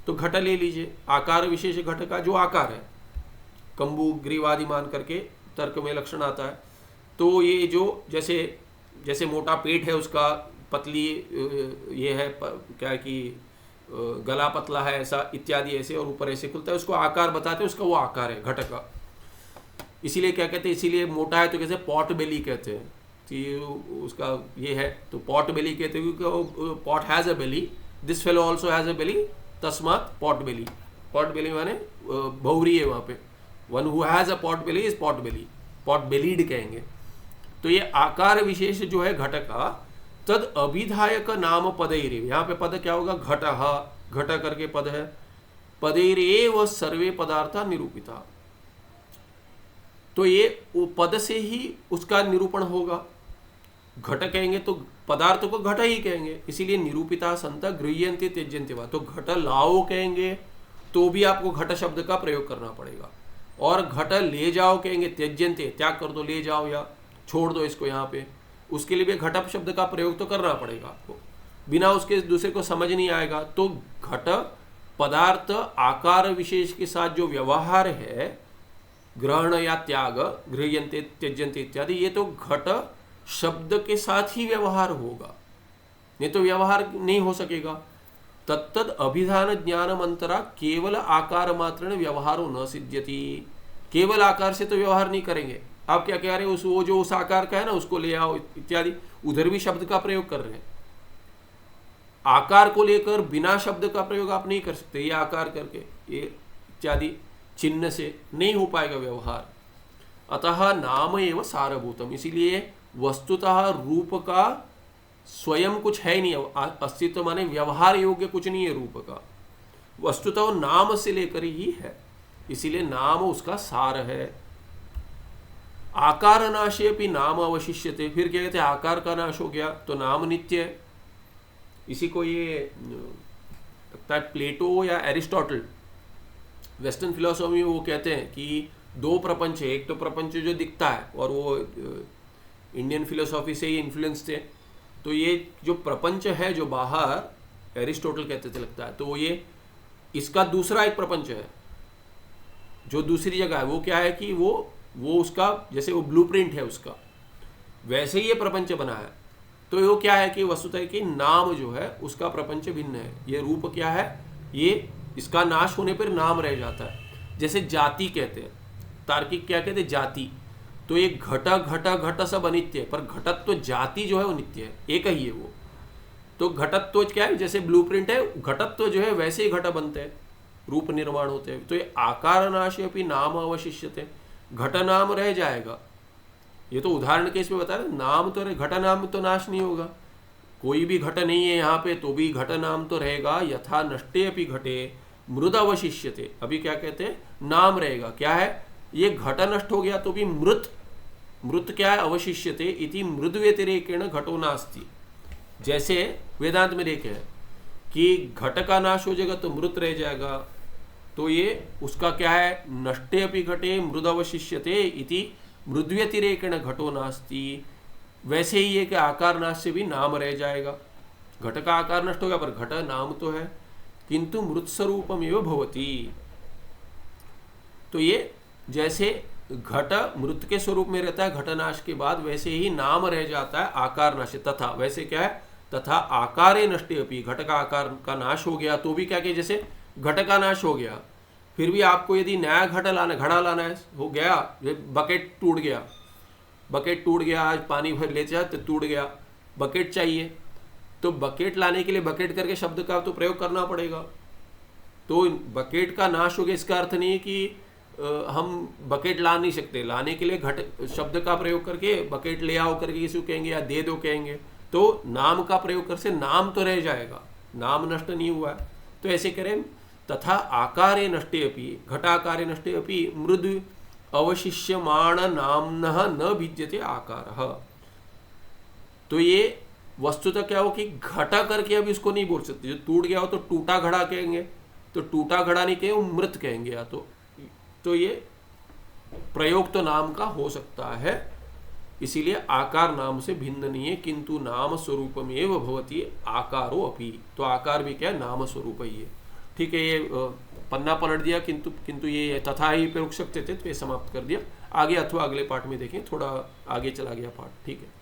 तो घट ले लीजिए, आकार विशेष घट का जो आकार है, कंबु ग्रीवादि मान करके तर्क में लक्षण आता है। तो ये जो जैसे जैसे मोटा पेट है उसका, पतली ये है क्या है कि गला पतला है ऐसा इत्यादि, ऐसे और ऊपर ऐसे खुलता है, उसको आकार बताते हैं, उसका वो आकार है घट का। इसीलिए क्या कहते हैं, इसीलिए मोटा है तो कैसे पॉट बेली कहते हैं कि उसका ये है, तो पॉट बेली कहते हैं क्योंकि pot has a belly, this fellow also has a belly, तस्मात पॉट बेली। पॉट बेली माने भौरी है वहाँ पे, one who has a pot belly is pot Bailey, pot bellied कहेंगे। तो ये आकार विशेष जो है घट का, तद अभिधायक नाम पदैरेव, यहाँ पे पद क्या होगा, घट करके पद है, पदैरेव सर्वे पदार्थ निरूपिता, तो ये वो पद से ही उसका निरूपण होगा। घट कहेंगे तो पदार्थ को घट ही कहेंगे, इसीलिए निरूपिता संत गृह्यन्ते त्यज्यन्ते वा, तो घट लाओ कहेंगे तो भी आपको घट शब्द का प्रयोग करना पड़ेगा, और घट ले जाओ कहेंगे त्यज्यन्ते, त्याग कर दो, ले जाओ या छोड़ दो इसको यहाँ पे, उसके लिए भी घट शब्द का प्रयोग तो करना पड़ेगा आपको, बिना उसके दूसरे को समझ नहीं आएगा। तो घट पदार्थ आकार विशेष के साथ जो व्यवहार है, ग्रहण या त्याग, गृह्यन्ते त्यज्यन्ते इत्यादि, ये तो घट शब्द के साथ ही व्यवहार होगा, नहीं तो व्यवहार नहीं हो सकेगा। तत्तद अभिधान ज्ञानम अंतरा केवल आकार मात्र व्यवहारो न सिद्ध्यति, केवल आकार से तो व्यवहार नहीं करेंगे। आप क्या कह रहे हैं, वो जो उस आकार का है ना उसको ले आओ इत्यादि, उधर भी शब्द का प्रयोग कर रहे हैं। आकार को लेकर बिना शब्द का प्रयोग आप नहीं कर सकते, ये आकार करके ये इत्यादि चिन्ह से नहीं हो पाएगा व्यवहार। अतः नाम एवं सारभूतम, इसीलिए वस्तुतः रूप का स्वयं कुछ है ही नहीं, अस्तित्व माने व्यवहार योग्य कुछ नहीं है रूप का, वस्तुतः नाम से लेकर ही है, इसीलिए नाम उसका सार है। आकार नाशे भी नाम अवशिष्यते, फिर क्या कहते हैं, आकार का नाश हो गया तो नाम नित्य है। इसी को ये लगता है प्लेटो या एरिस्टोटल वेस्टर्न फिलोसॉफी में वो कहते हैं कि दो प्रपंच है, एक तो प्रपंच जो दिखता है, और वो इंडियन फिलोसॉफी से ही इन्फ्लुएंस थे, तो ये जो प्रपंच है जो बाहर, एरिस्टोटल कहते थे लगता है, तो ये इसका दूसरा एक प्रपंच है जो दूसरी जगह है, वो क्या है कि वो उसका जैसे वो ब्लूप्रिंट है उसका, वैसे ही ये प्रपंच बना है। तो वो क्या है कि वस्तुतः कि नाम जो है उसका प्रपंच भिन्न है, ये रूप क्या है, ये इसका नाश होने पर नाम रह जाता है। जैसे जाति कहते हैं, तार्किक क्या कहते हैं, जाति, तो ये घट सब अनित्य है, पर घटत्व जाति जो है वो नित्य है, एक ही है वो। तो घटत्व क्या है, जैसे ब्लूप्रिंट है, घटत्व जो है वैसे ही घट बनते हैं, रूप निर्माण होते हैं। तो ये आकार नाश अपनी नाम अवशिष्यते, घट नाम रह जाएगा। ये तो उदाहरण के इसमें बताया, नाम तो घट नाम तो नाश नहीं होगा, कोई भी घट नहीं है यहाँ पे तो भी घट नाम तो रहेगा। यथा नष्टे अपि घटे मृद अवशिष्यते, अभी क्या कहते हैं, नाम रहेगा, क्या है, ये घट नष्ट हो गया तो भी मृत क्या है, अवशिष्यते इति मृद व्यतिरेकेण घटो नास्ति। जैसे वेदांत में देखे हैं कि घट का नाश हो जाएगा तो मृत रह जाएगा, तो ये उसका क्या है, नष्टे अपि घटे मृद अवशिष्यते इति मृद व्यतिरेकेण घटो नास्ति। वैसे ही ये कि आकार नाश से भी नाम रह जाएगा, घट का आकार नष्ट होगा पर घट नाम तो है, किंतु मृत स्वरूपमेव भवति। तो ये जैसे घट मृत के स्वरूप में रहता है घटनाश के बाद, वैसे ही नाम रह जाता है आकार नाश। तथा वैसे क्या है, तथा आकारे नष्टे अपि, घट का आकार का नाश हो गया तो भी क्या कि जैसे घट का नाश हो गया, फिर भी आपको यदि नया घड़ा लाना है, हो गया बकेट टूट गया, आज पानी भर ले जाए तो टूट गया, बकेट चाहिए, तो बकेट लाने के लिए बकेट करके शब्द का तो प्रयोग करना पड़ेगा। तो बकेट का नाश हो गया इसका अर्थ नहीं है कि हम बकेट ला नहीं सकते। लाने के लिए घट शब्द का प्रयोग करके बकेट ले आओ करके किसी को कहेंगे या दे दो कहेंगे, तो नाम का प्रयोग कर से नाम तो रह जाएगा, नाम नष्ट नहीं हुआ है। तो ऐसे करें, तथा आकारे नष्टे अपि, घटाकारे नष्टे अपि मृदु अवशिष्यमाण नामनः न भिद्यते आकारः। तो ये वस्तुतः क्या हो कि घटा करके अभी उसको नहीं बोल सकते। जो टूट गया हो तो टूटा घड़ा कहेंगे, तो टूटा घड़ा नहीं कहेंगे, वो मृत कहेंगे। या तो ये प्रयोग तो नाम का हो सकता है, इसीलिए आकार नाम से भिन्न नहीं है। किंतु नाम स्वरूपमेव भवति आकारो अपि, तो आकार भी क्या है, नाम स्वरूप ही है। ठीक है, ये पन्ना पलट दिया, किंतु ये तथा ही पे रुक सकते थे, तो ये समाप्त कर दिया। आगे अथवा अगले पाठ में देखें, थोड़ा आगे चला गया पाठ। ठीक है।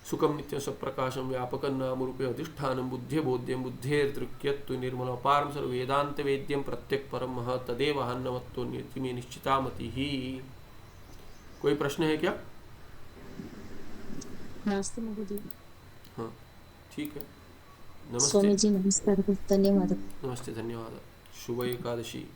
सुखम नित्यं सप्रकाशम व्यापकं नाम रूपे अधिष्ठानं बुद्धे बोध्यं बुद्धेर्दृक्यत्व निर्मल पारम सर्व वेदांत वेद्यं प्रत्यक परम मह तदेव हन्नमत्तो नियति में निश्चिता मति ही। कोई प्रश्न है क्या? नास्ति महोदय। हाँ ठीक है। नमस्ते स्वामी जी नमस्कार, धन्यवाद। नमस्ते, धन्यवाद। शुभ एकादशी।